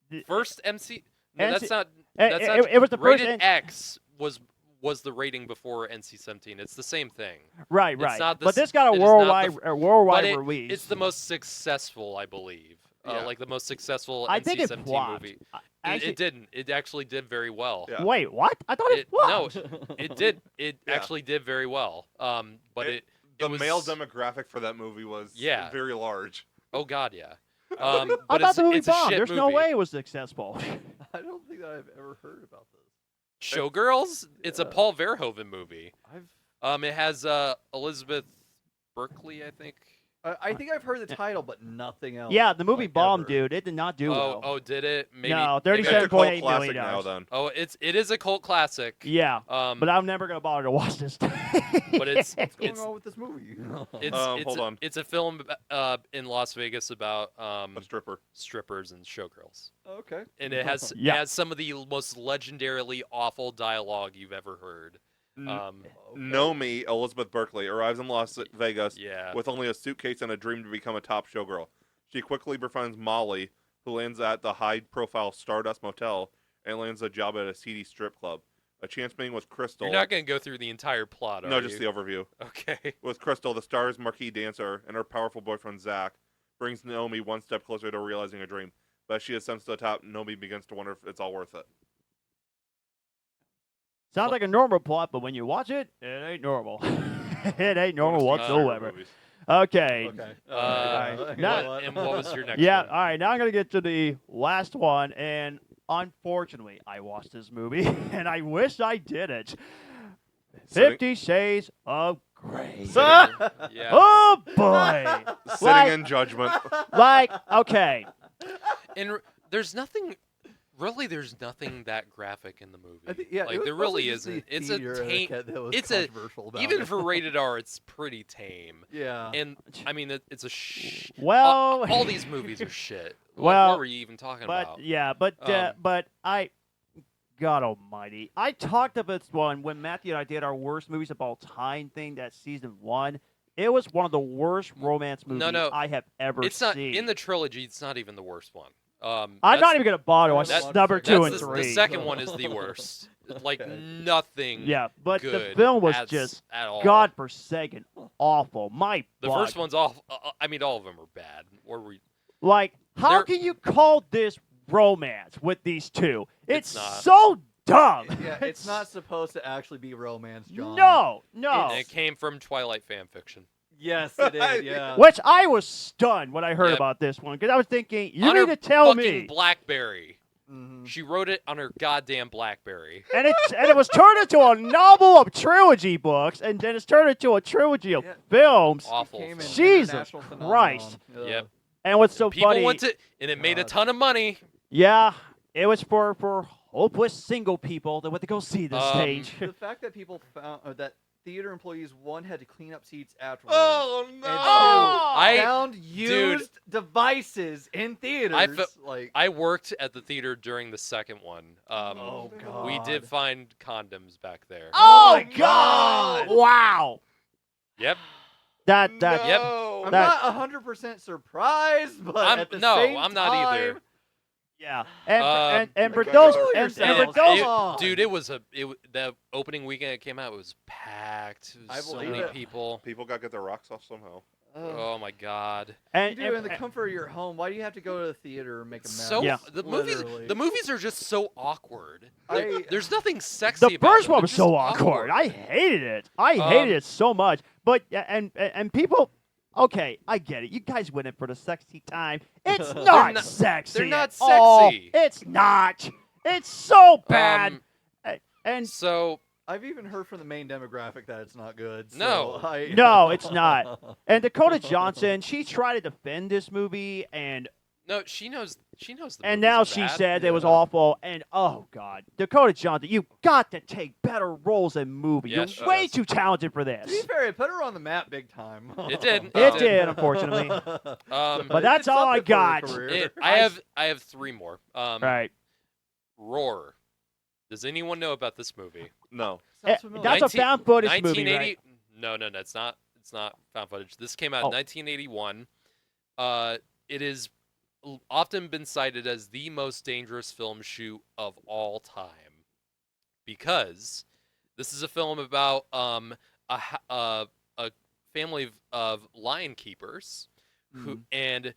The- First MC? No, NC that's not. It, That's it- not. it was the first. Rated X was the rating before NC-17. It's the same thing. Right. it's not the But s- this got it a is not worldwide the worldwide but release. It's the most successful, I believe. Yeah. Like the most successful I think it NC-17 flopped. movie. Actually, It didn't. It actually did very well. Yeah. wait, what? I thought it, No, flopped. it did. It Yeah. actually did very well. But it The was, male demographic for that movie was Yeah. very large. Oh God, yeah. I But thought the movie it's a bombed. shit There's no movie. way it was successful. I don't think that I've ever heard about this. Showgirls. It's a Yeah. Paul Verhoeven movie. I've It has Elizabeth Berkley, I think. I think I've heard the title, but nothing else. Yeah, the movie like, bombed, ever. dude. It did not do well. Oh, did it? Maybe. No, maybe I- It's a 37.8 cult million classic now. dollars. Then Oh, it is a cult classic. Yeah, But but I'm never gonna bother to watch this. but it's What's going it's on with this movie? Hold on. it's a film in Las Vegas about a stripper. strippers and showgirls, Okay. and it has Yeah. it has some of the most legendarily awful dialogue you've ever heard. N- Okay. Nomi Elizabeth Berkley arrives in Las Vegas Yeah. with only a suitcase and a dream to become a top showgirl. She quickly befriends Molly, who lands at the high-profile Stardust Motel and lands a job at a seedy strip club. A chance meeting with Crystal. You're not gonna go through the entire plot, are no, you? just the overview. Okay. With Crystal, the star's marquee dancer, and her powerful boyfriend Zach, brings Naomi one step closer to realizing a dream. But as she ascends to the top, Naomi begins to wonder if it's all worth it. Sounds like a normal plot, but when you watch it, it ain't normal. It ain't normal Wanna see whatsoever. movies. Okay. Okay. What- Now- and what was your next Yeah. one? All right. Now I'm gonna get to the last one, and unfortunately, I watched this movie, and I wish I didn't. Sitting- 50 Shades of Grey. Yeah. Oh boy. Sitting Like- in judgment. Like, okay. And there's nothing. Really, there's nothing that graphic in the movie. I think, yeah, it like was there really mostly just the isn't. It's a theater tame. etiquette that was it's a- controversial about Even it. for rated R, it's pretty tame. Yeah. And I mean, it's a Well, all these movies are shit. Well, what were you even talking but about? yeah, but God Almighty, I talked about this one when Matthew and I did our worst movies of all time thing. That season 1, it was one of the worst romance movies No. I have ever It's not seen. in the trilogy. It's not even the worst one. I'm that's- not even gonna bother. Watch That's- number 2 and that's 3. The second one is the worst. Like Okay. nothing. Yeah, but the good film was at- just at all. godforsaken awful. My The blood. first one's awful. I mean, all of them are bad. Or we. Like, how They're- can you call this romance with these two? It's It's not. so dumb. Yeah, it's not supposed to actually be romance, John. No. And it came from Twilight fan fiction. Yes, it did. Yeah. Which I was stunned when I heard Yep. about this one because I was thinking, you On her need to tell fucking me. BlackBerry. Mhm. She wrote it on her goddamn BlackBerry. and it was turned into a novel of trilogy books, and then it's turned into a trilogy of Yeah. films. Awful. Became an Jesus international Christ. phenomenon. Yep. And what's so People funny? went to, and it made a God. ton of money. Yeah, it was for hopeless single people that went to go see this stage. The fact that people found that theater employees, one, had to clean up seats afterwards. Oh And no! two, I- found used devices in theaters. Like, I worked at the theater during the second one. oh god, We did find condoms back there. Oh my God! God! Wow. Yep. That Yep. No. I'm that- not 100% surprised, but I'm- at the no, same I'm not either. time, yeah. And for Kill those yourselves. and for Come those on. Dude, it was the opening weekend it came out. It was packed. It was I so believe many it. people. People got to get their rocks off somehow. Oh my god. and, you do in the comfort of your home. Why do you have to go to the theater and make a mess? So Yeah. Literally. the movies are just so awkward. I- There's nothing sexy the about first them. one They're was just so awkward. I hated it. I hated it so much. But and people, okay, I get it. You guys went in for the sexy time. It's not, not- sexy. they're not at all. sexy. It's not. It's so bad. Um, And So I've even heard from the main demographic that it's not good. So No. no, it's not. And Dakota Johnson, she tried to defend this movie, and no, she knows. She knows. The and movies now are she bad. said it was Yeah. awful. And oh god, Dakota Johnson, you got to take better roles in movies. Yes, she You're way does. too talented for To be this. fair, it put her on the map big time. It did. It It did, unfortunately. But that's all I got. I have three more. Right. Roar. Does anyone know about this movie? No. That's a 19 found footage movie, 1980 right? No, it's not. It's not found footage. This came out Oh. in 1981. It is often been cited as the most dangerous film shoot of all time because this is a film about a family of lion keepers who and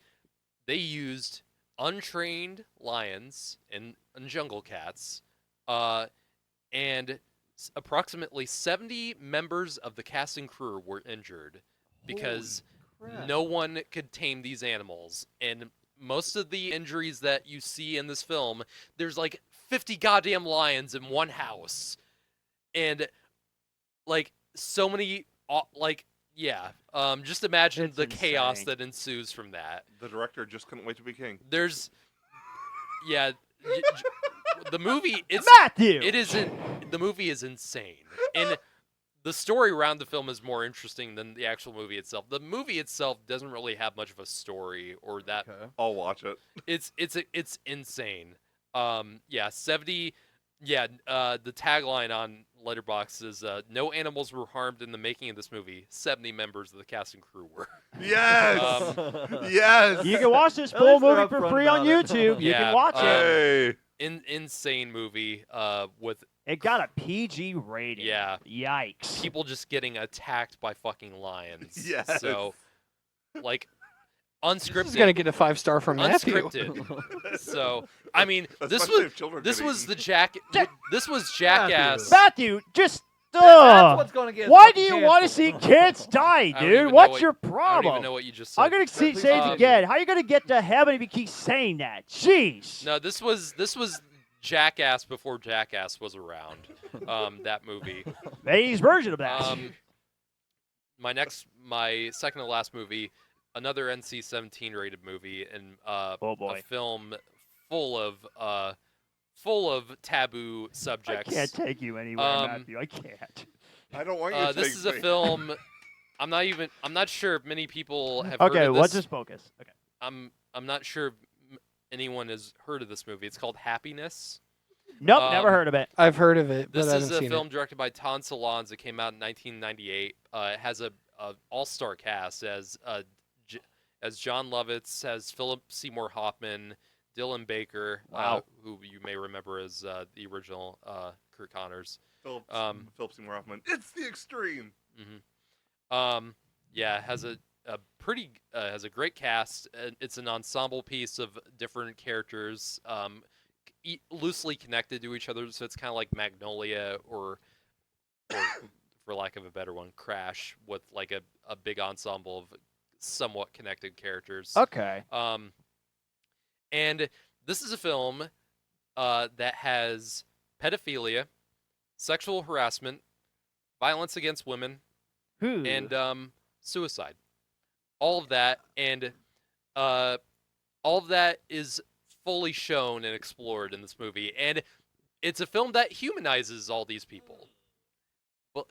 they used untrained lions and jungle cats, and approximately 70 members of the cast and crew were injured because no one could tame these animals. And most of the injuries that you see in this film, there's like 50 goddamn lions in one house, and like so many, just imagine It's the chaos insane. that ensues from that. The director just couldn't wait to be king. There's, the movie. Matthew. The movie is insane, and the story around the film is more interesting than the actual movie itself. The movie itself doesn't really have much of a story or that. I'll watch it. It's insane. 70. Yeah, the tagline on Letterboxd is no animals were harmed in the making of this movie. 70 members of the cast and crew were. Yes. Yes. You can watch this At full least they're movie for upfront free on about it. YouTube. You Yeah, can watch it. Hey. Insane movie with It got a PG rating. Yeah. Yikes. people just getting attacked by fucking lions. Yes. So, like, This is unscripted. gonna get a 5-star from Matthew. Unscripted. So, I mean, this Especially was if children this get was eaten. this was Jackass. Matthew, just That's what's gonna get. us why fucking do you want to see canceled. kids die, I don't even dude? know What's what- your I don't problem? even know what you just said. I'm gonna say please it continue. again. How are you gonna get to heaven if you keep saying that? Jeez. No, this was Jackass before Jackass was around. That movie. 80s version of that. My second to last movie, another NC-17 rated movie, and Oh, boy. a film full of taboo I subjects. can't take you anywhere, Um, Matthew. I can't. I don't want you to take This is a me. film. I'm not sure if many people have heard Okay, of let's this. just focus. Okay. I'm not sure if anyone has heard of this movie. It's called Happiness. Nope, never heard of it. I've heard of it, but This I is haven't a seen film directed by Ton Solondz. It came out in 1998. It has a all-star cast as John Lovitz, has Philip Seymour Hoffman, Dylan Baker, Wow. who you may remember as the original Kurt Connors. Philip Seymour Hoffman. It's the extreme. Has a great cast. It's an ensemble piece of different characters, loosely connected to each other. So it's kind of like Magnolia or for lack of a better one, Crash, with like a big ensemble of somewhat connected characters. Okay. And this is a film that has pedophilia, sexual harassment, violence against women, Who? and suicide. All of that, and all of that is fully shown and explored in this movie, and it's a film that humanizes all these people. Well,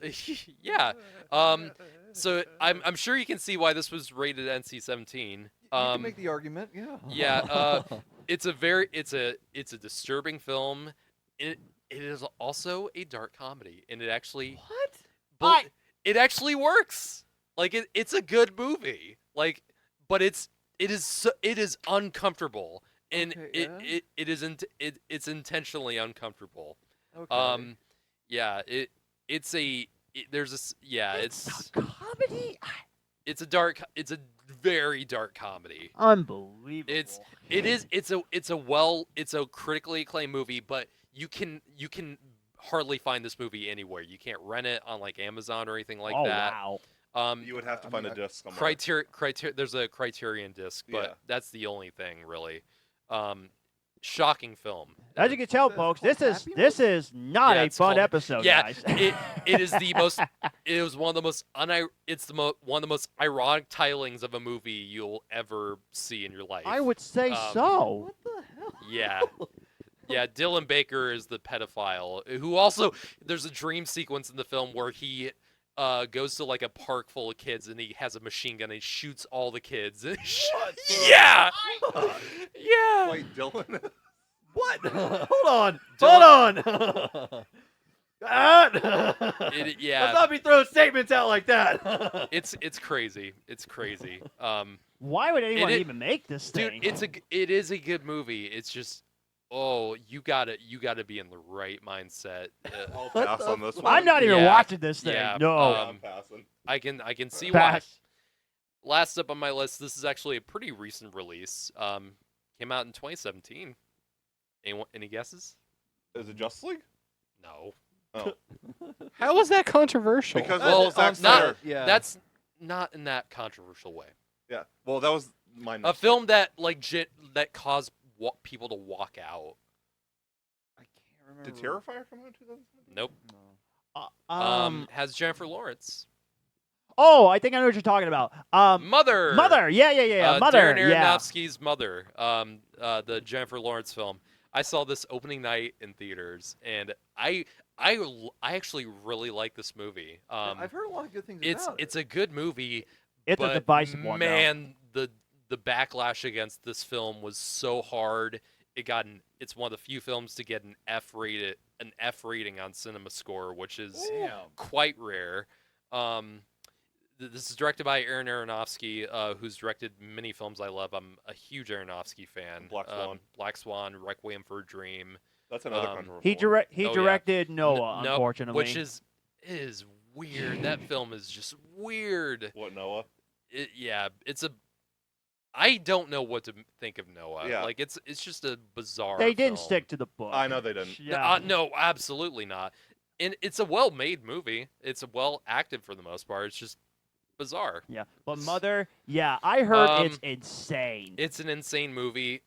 yeah. So I'm sure you can see why this was rated NC-17. You can make the argument, yeah. Yeah, it's a disturbing film. It is also a dark comedy, and it actually What? but it actually works. Like it's a good movie. Like, but it is uncomfortable, and Okay, yeah. it's intentionally uncomfortable. Okay. Yeah, there's this yeah it's comedy. it's a very dark comedy. Unbelievable. It's a critically acclaimed movie, but you can hardly find this movie anywhere. You can't rent it on like Amazon or anything like that. Wow. You would have to I find mean, a disc somewhere. There's a Criterion disc, but Yeah. that's the only thing really. Shocking film. As you can tell, It's folks, called this is not Yeah, a it's fun called- episode, yeah, guys. it is the most. It was one of the most one of the most ironic tilings of a movie you'll ever see in your life. I would say Um, so. What the hell? Yeah. Yeah, Dylan Baker is the pedophile who also there's a dream sequence in the film where he goes to like a park full of kids and he has a machine gun and he shoots all the kids. Yeah. Yeah. Wait, Dylan? What? Hold on. Dylan- Hold on. Let's Yeah. not be throwing statements out like that. It's crazy. It's crazy. Why would anyone it- even make this Dude, thing? it is a good movie. It's just you gotta be in the right mindset. I'll What pass the on this fuck? one. I'm not even Yeah. watching this thing. Yeah, No. Yeah, I'm passing. I can see why. Pass. Last up on my list, this is actually a pretty recent release. Came out in 2017. Any guesses? Is it Justice League? No. Oh. How was that controversial? Because Well, well, Zack not- Snyder. Yeah. That's not in that controversial way. Yeah. Well, that was my A next film that that caused people to walk out. I can't remember. Did Terrifier come out in 2017? Nope. No. Has Jennifer Lawrence. Oh, I think I know what you're talking about. Mother. Mother. Yeah. Mother. Darren Yeah. Aronofsky's Mother. The Jennifer Lawrence film. I saw this opening night in theaters, and I actually really like this movie. I've heard a lot of good things It's about it's a good movie. It's a but divisive one, though. man, the backlash against this film was so hard. It's one of the few films to get an F rating on CinemaScore, which is Damn. quite rare. This is directed by Aaron Aronofsky, who's directed many films I love. I'm a huge Aronofsky fan. Black Swan. Black Swan, Requiem for a Dream. That's another Um, controversial He one. he Oh, yeah. directed Noah, Nope, unfortunately. which is weird. That film is just weird. What, Noah? I don't know what to think of Noah. Yeah. Like it's just a bizarre. they didn't film. stick to the book. I know they didn't. Yeah. No, absolutely not. And it's a well-made movie. It's well acted for the most part. It's just bizarre. Yeah. But Mother, yeah, I heard it's Um, insane. It's an insane movie.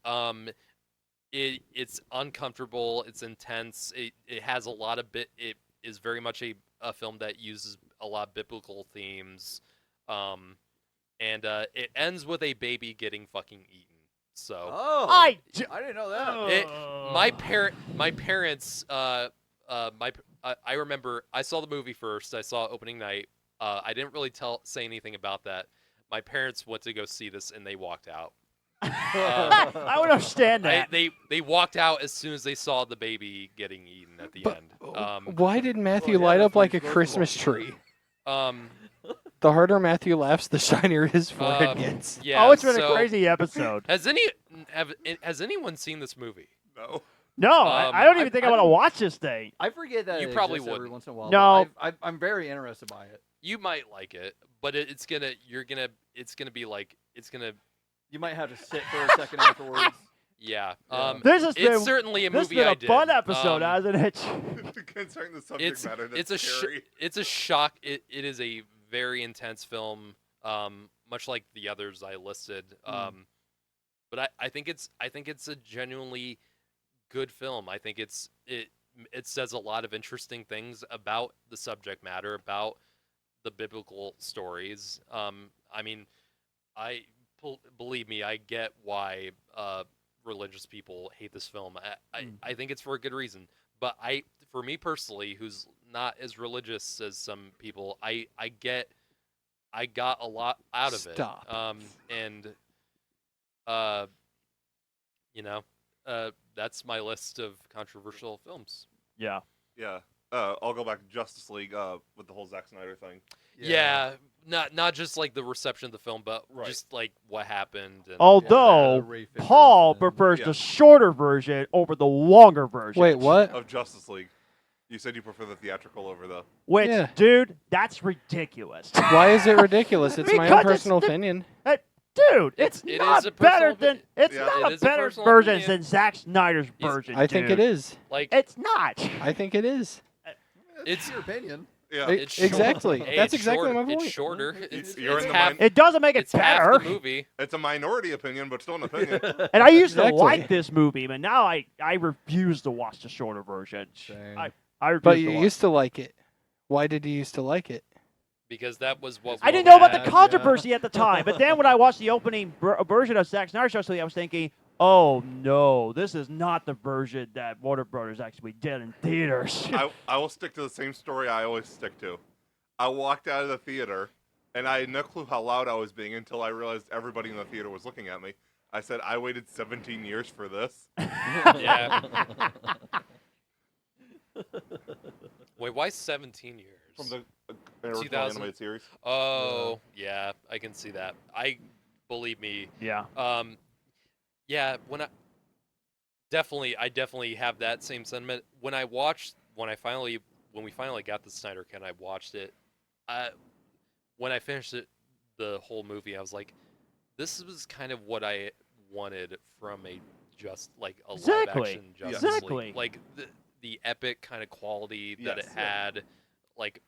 It's uncomfortable. It's intense. It has a lot of It is very much a film that uses a lot of biblical themes. And it ends with a baby getting fucking eaten. So Oh. I I didn't know that. my parents. I remember I saw the movie first. I saw opening night. I didn't really say anything about that. My parents went to go see this and they walked out. I would understand that. They walked out as soon as they saw the baby getting eaten at the But- end. Why did Matthew yeah, light that's up when like a he's supposed to Christmas walk tree? Um, The harder Matthew laughs, the shinier his forehead gets. yeah. Oh, it's been so a crazy episode. Has anyone seen this movie? No. No, I don't even think I want to watch this thing. I forget that You it probably exists every wouldn't. once in a while. No. but I'm very interested by it. You might like it, but it's gonna be like You might have to sit for a second afterwards. yeah. Yeah. This has It's been certainly a this has movie been I a did. fun episode, hasn't it? Concerning the subject matter, that's it's a scary. it's a shock. It is a very intense film, much like the others I listed. But I think it's a genuinely good film. I think it says a lot of interesting things about the subject matter, about the biblical stories. I mean, believe me, I get why religious people hate this film. I think it's for a good reason. But for me personally, who's not as religious as some people, I got a lot out of Stop. it. And that's my list of controversial films. Yeah. Yeah. I'll go back to Justice League with the whole Zack Snyder thing. Yeah, not just like the reception of the film, but Right. just like what happened. And, Although Ray Fisher Paul incident. prefers Yeah. the shorter version over the longer version. Wait, what? Of Justice League. You said you prefer the theatrical over the... Which, Yeah. dude, that's ridiculous. Why is it ridiculous? It's my Because own it's personal the- opinion. Dude, It it's is not a better personal than opi- it's Yeah, not it a is a better personal version opinion. than Zack Snyder's version. I think dude. it is. like It's not. I think it is. it's your opinion. Yeah. It- it's short- exactly. Hey, That's it's exactly short- my point. It's shorter. It's- you're it's in the half. mind- It doesn't make it It's half better. the movie. It's a minority opinion, but still an opinion. And I used Exactly. to like this movie, but now I refuse to watch the shorter version. Same. I refuse But to you watch. used to like it. Why did you used to like it? Because that was what I didn't we know about had. the controversy at the time, but then when I watched the opening version of Zack Snyder's Justice League, I was thinking, oh no, this is not the version that Warner Brothers actually did in theaters. I will stick to the same story I always stick to. I walked out of the theater, and I had no clue how loud I was being until I realized everybody in the theater was looking at me. I said, I waited 17 years for this. Yeah. Wait, why 17 years? From the original 2000? animated series. Oh, yeah, I can see that. Believe me. Yeah. Yeah, I definitely have that same sentiment. When we finally got the Snyder Cut, I watched it. When I finished it, the whole movie, I was like, this was kind of what I wanted from a live Exactly. action Justice Exactly. League. Like the epic kind of quality that it Yes. had. Like,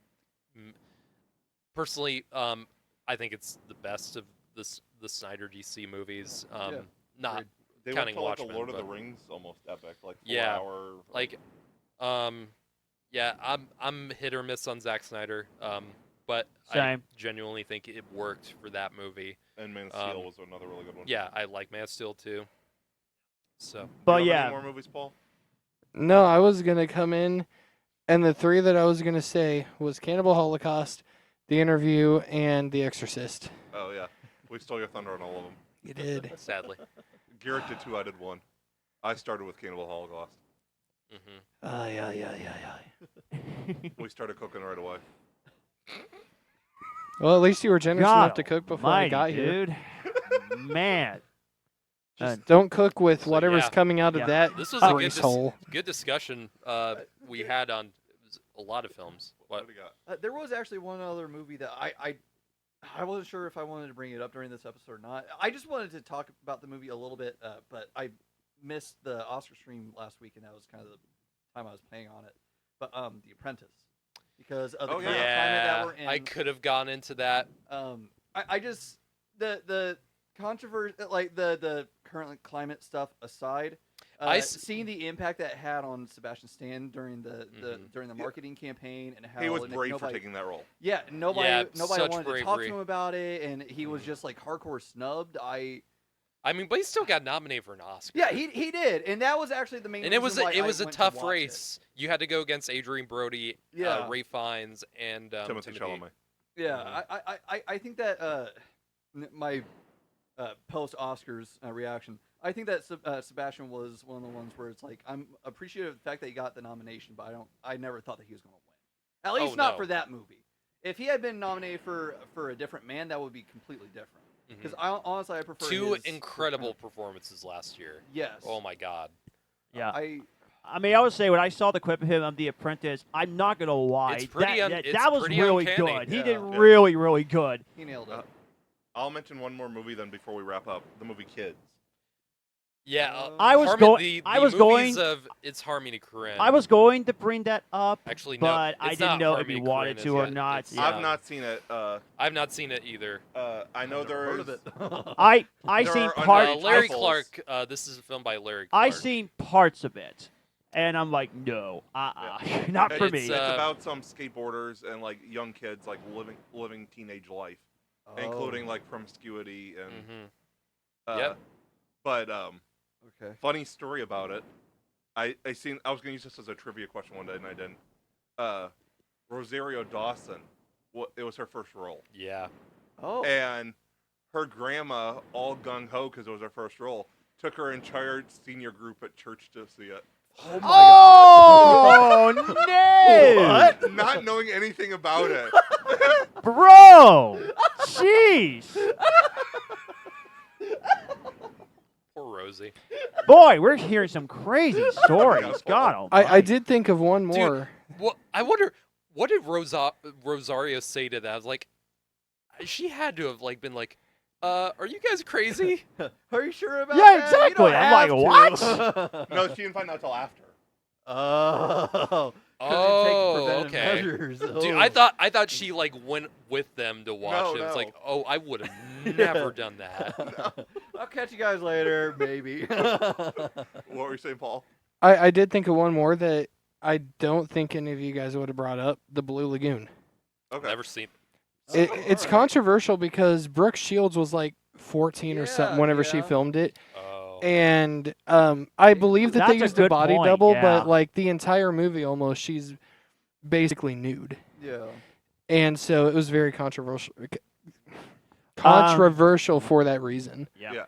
personally, I think it's the best of the Snyder DC movies. Yeah. Not They counting went to like a Watchmen, Lord of the but- Rings almost epic, like 4 Yeah, hour. like, yeah, I'm hit or miss on Zack Snyder. But I Same. genuinely think it worked for that movie. And Man of Steel was another really good one. Yeah, I like Man of Steel too. So But Do you have yeah, any more movies, Paul? No, I was gonna come in, and the three that I was gonna say was Cannibal Holocaust, The Interview, and The Exorcist. Oh yeah, we stole your thunder on all of them. You did. sadly. Garrett did 2, I did 1. I started with Cannibal Holocaust. Hmm. Yeah. We started cooking right away. Well, at least you were generous God enough to cook before I almighty, got here. dude. Man. Just don't cook with So, whatever's yeah. coming out Yeah. of that This was a grease hole. good discussion we had on a lot of films. What do you got? There was actually one other movie that I wasn't sure if I wanted to bring it up during this episode or not. I just wanted to talk about the movie a little bit, but I missed the Oscar stream last week, and that was kind of the time I was playing on it. But The Apprentice, because of the Oh, current yeah. climate that Yeah, we're in. I could have gone into that. I just the controversy, like the current climate stuff aside, seeing the impact that had on Sebastian Stan during the during the marketing campaign and how He was n- brave for nobody, taking that role. yeah, nobody Yeah, nobody such wanted to talk to bravery. him about it, and he was just like hardcore snubbed. I mean, but he still got nominated for an Oscar. Yeah, he did, and that was actually the main. And it was reason why it I was a went to tough watch it. race. You had to go against Adrian Brody, Yeah. Ray Fiennes, and Timothy Chalamet. Yeah, I think that my post Oscars reaction. I think that Sebastian was one of the ones where it's like I'm appreciative of the fact that he got the nomination, but I never thought that he was going to win. At least Oh, not no. for that movie. If he had been nominated for a different man, that would be completely different. Mhm. Because honestly, I prefer Two his incredible performances last year. Yes. Oh my God. Yeah. I mean, I would say when I saw the clip of him on The Apprentice, I'm not gonna lie, It's pretty that was pretty really uncanny. good. He Yeah. did Yeah. really, really good. he nailed it. I'll mention one more movie then before we wrap up. The movie Kids. Yeah, I was Harmony, I the was movies going- of it's Harmony Korine. I was going to bring that up, Actually, no, but I it's didn't not know if Harmony you wanted Korine to or yet. not. It's, Yeah. I've not seen it. I've not seen it either. I know there Heard is. of it. I There seen are part. underage Larry couples. Clark. This is a film by Larry I Clark. seen parts of it, and I'm like, no, not for It's, me. It's uh, about some skateboarders and like young kids like living teenage life, including like promiscuity and. Mhm. Yep. But Okay. funny story about it. I was gonna use this as a trivia question one day and I didn't. Rosario Dawson. It was her first role, Yeah. Oh. and her grandma, all gung ho because it was her first role, took her entire senior group at church to see it. Oh my Oh no! What? Not knowing anything about it. Bro! Jeez! Poor Rosie. Boy, we're hearing some crazy stories. God I almighty. did think of one more. Well, I wonder what did Rosario say to that? I was like, she had to have like been like, are you guys crazy? Are you sure about Yeah, that? You exactly. don't I'm like, have to. No, she didn't find out till after. Oh. Oh, okay. Measures. Dude, Oh. I thought she like went with them to watch No, it. It's no. like, oh, I would have never done that. I'll catch you guys later, maybe. What were you saying, Paul? I did think of one more that I don't think any of you guys would have brought up. The Blue Lagoon. Okay. Never seen. It's alright. controversial because Brooke Shields was like 14 or something Yeah, whenever she yeah. filmed it. Oh. And I believe that they That's a used a good body point, double, yeah. but like the entire movie almost, she's basically nude. Yeah. And so it was very controversial for that reason. Yeah.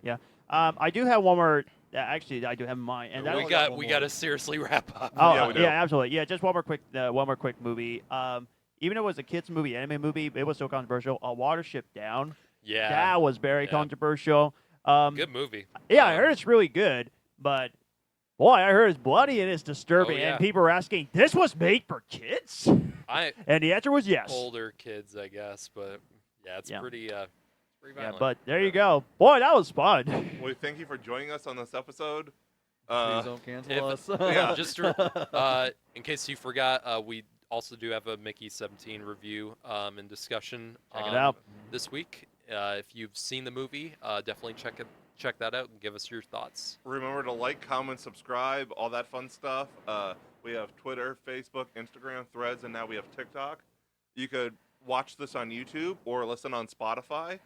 Yeah. Mhm. I do have one more. Actually, I do have mine, and that we was- got to seriously wrap up. Oh, Yeah, we do. absolutely. Yeah, just one more quick movie. Even though it was a kids movie, anime movie, it was so controversial. Watership Down. Yeah. That was very Yeah. controversial. Good movie. Yeah, I heard it's really good, but boy, I heard it's bloody and it's disturbing. Oh, yeah. And people were asking, "This was made for kids?" I And the answer was yes. older kids, I guess, but yeah, it's Yeah. pretty Yeah, violent. but there you go. Boy, that was fun. Well, thank you for joining us on this episode. Please don't cancel if- us. yeah, just in case you forgot, we also do have a Mickey 17 review and discussion. Check it out. This week. If you've seen the movie, definitely check that out and give us your thoughts. Remember to like, comment, subscribe, all that fun stuff. We have Twitter, Facebook, Instagram, Threads, and now we have TikTok. You could watch this on YouTube or listen on Spotify.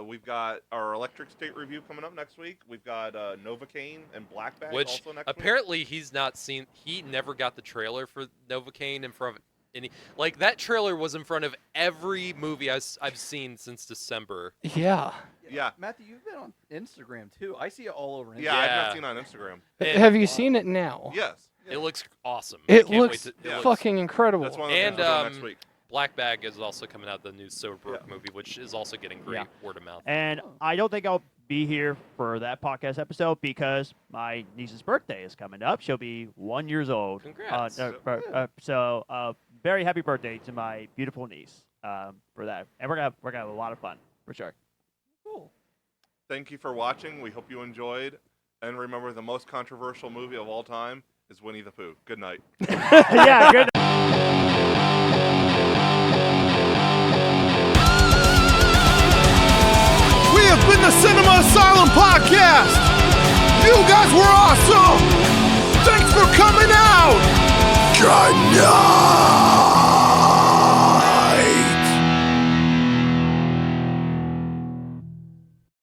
We've got our Electric State review coming up next week. We've got Novocaine and Black Bag Which also next week. apparently he's not seen. He never got the trailer for Novocaine in front of any. Like that trailer was in front of every movie I've seen since December. Yeah. Yeah. Matthew, you've been on Instagram too. I see it all over Instagram. Yeah, I've Yeah. not seen it on Instagram. And Have you seen it now? Yes. it looks awesome. I It can't looks wait to, yeah. fucking incredible. That's one of the And, things we're doing next week. Black Bag is also coming out, the new Soderbergh Yeah. movie, which is also getting great Yeah. word of mouth. And I don't think I'll be here for that podcast episode because my niece's birthday is coming up. She'll be 1 year old. Congrats. So very happy birthday to my beautiful niece for that. And we're gonna have a lot of fun for sure. Cool. Thank you for watching. We hope you enjoyed. And remember, the most controversial movie of all time is Winnie the Pooh. Good night. Yeah, good. We have been the Cinema Asylum Podcast. You guys were awesome. Thanks for coming out. Good night.